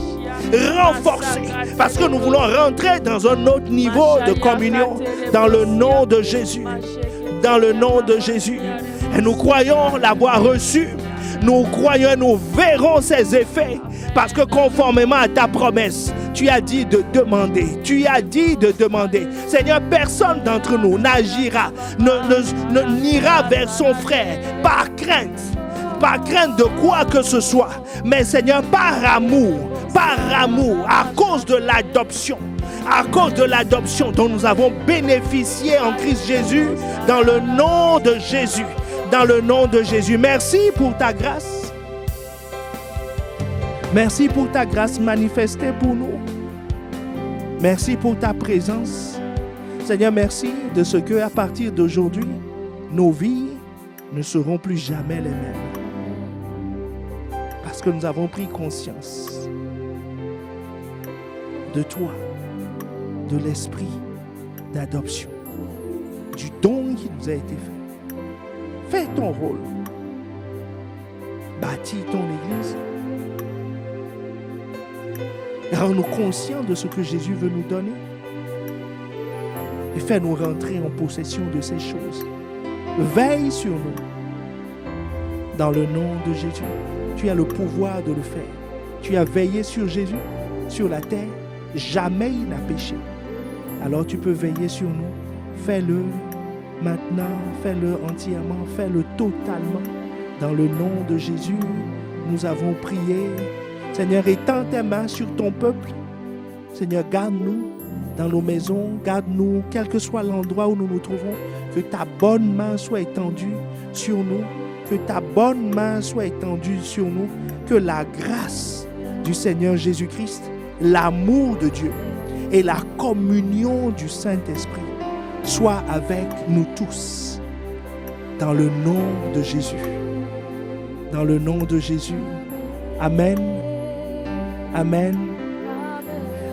parce que nous voulons rentrer dans un autre niveau de communion dans le nom de Jésus. Et nous croyons l'avoir reçu. Nous croyons et nous verrons ses effets parce que conformément à ta promesse, tu as dit de demander. Seigneur, personne d'entre nous n'agira, n'ira vers son frère par crainte de quoi que ce soit, mais Seigneur, par amour, à cause de l'adoption dont nous avons bénéficié en Christ Jésus, dans le nom de Jésus. Merci pour ta grâce. Merci pour ta grâce manifestée pour nous. Merci pour ta présence. Seigneur, merci de ce que à partir d'aujourd'hui, nos vies ne seront plus jamais les mêmes. Parce que nous avons pris conscience de toi, de l'esprit d'adoption, du don qui nous a été fait. Fais ton rôle. Bâtis ton Église. Rends-nous conscients de ce que Jésus veut nous donner. Et fais-nous rentrer en possession de ces choses. Veille sur nous. Dans le nom de Jésus, tu as le pouvoir de le faire. Tu as veillé sur Jésus, sur la terre. Jamais il n'a péché. Alors tu peux veiller sur nous. Fais-le maintenant, fais-le entièrement, fais-le totalement. Dans le nom de Jésus, nous avons prié. Seigneur, étends tes mains sur ton peuple. Seigneur, garde-nous dans nos maisons, garde-nous, quel que soit l'endroit où nous nous trouvons. Que ta bonne main soit étendue sur nous. Que ta bonne main soit étendue sur nous. Que la grâce du Seigneur Jésus-Christ, l'amour de Dieu et la communion du Saint-Esprit soit avec nous tous. Dans le nom de Jésus. Dans le nom de Jésus. Amen. Amen.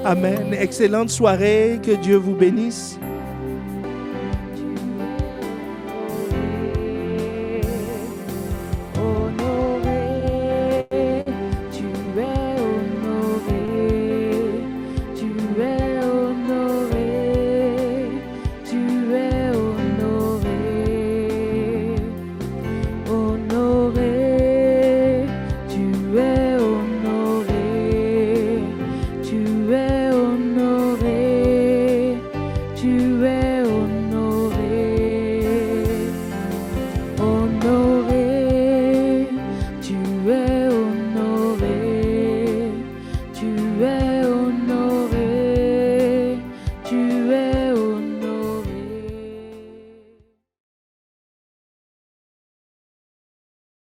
Amen. Excellente soirée. Que Dieu vous bénisse.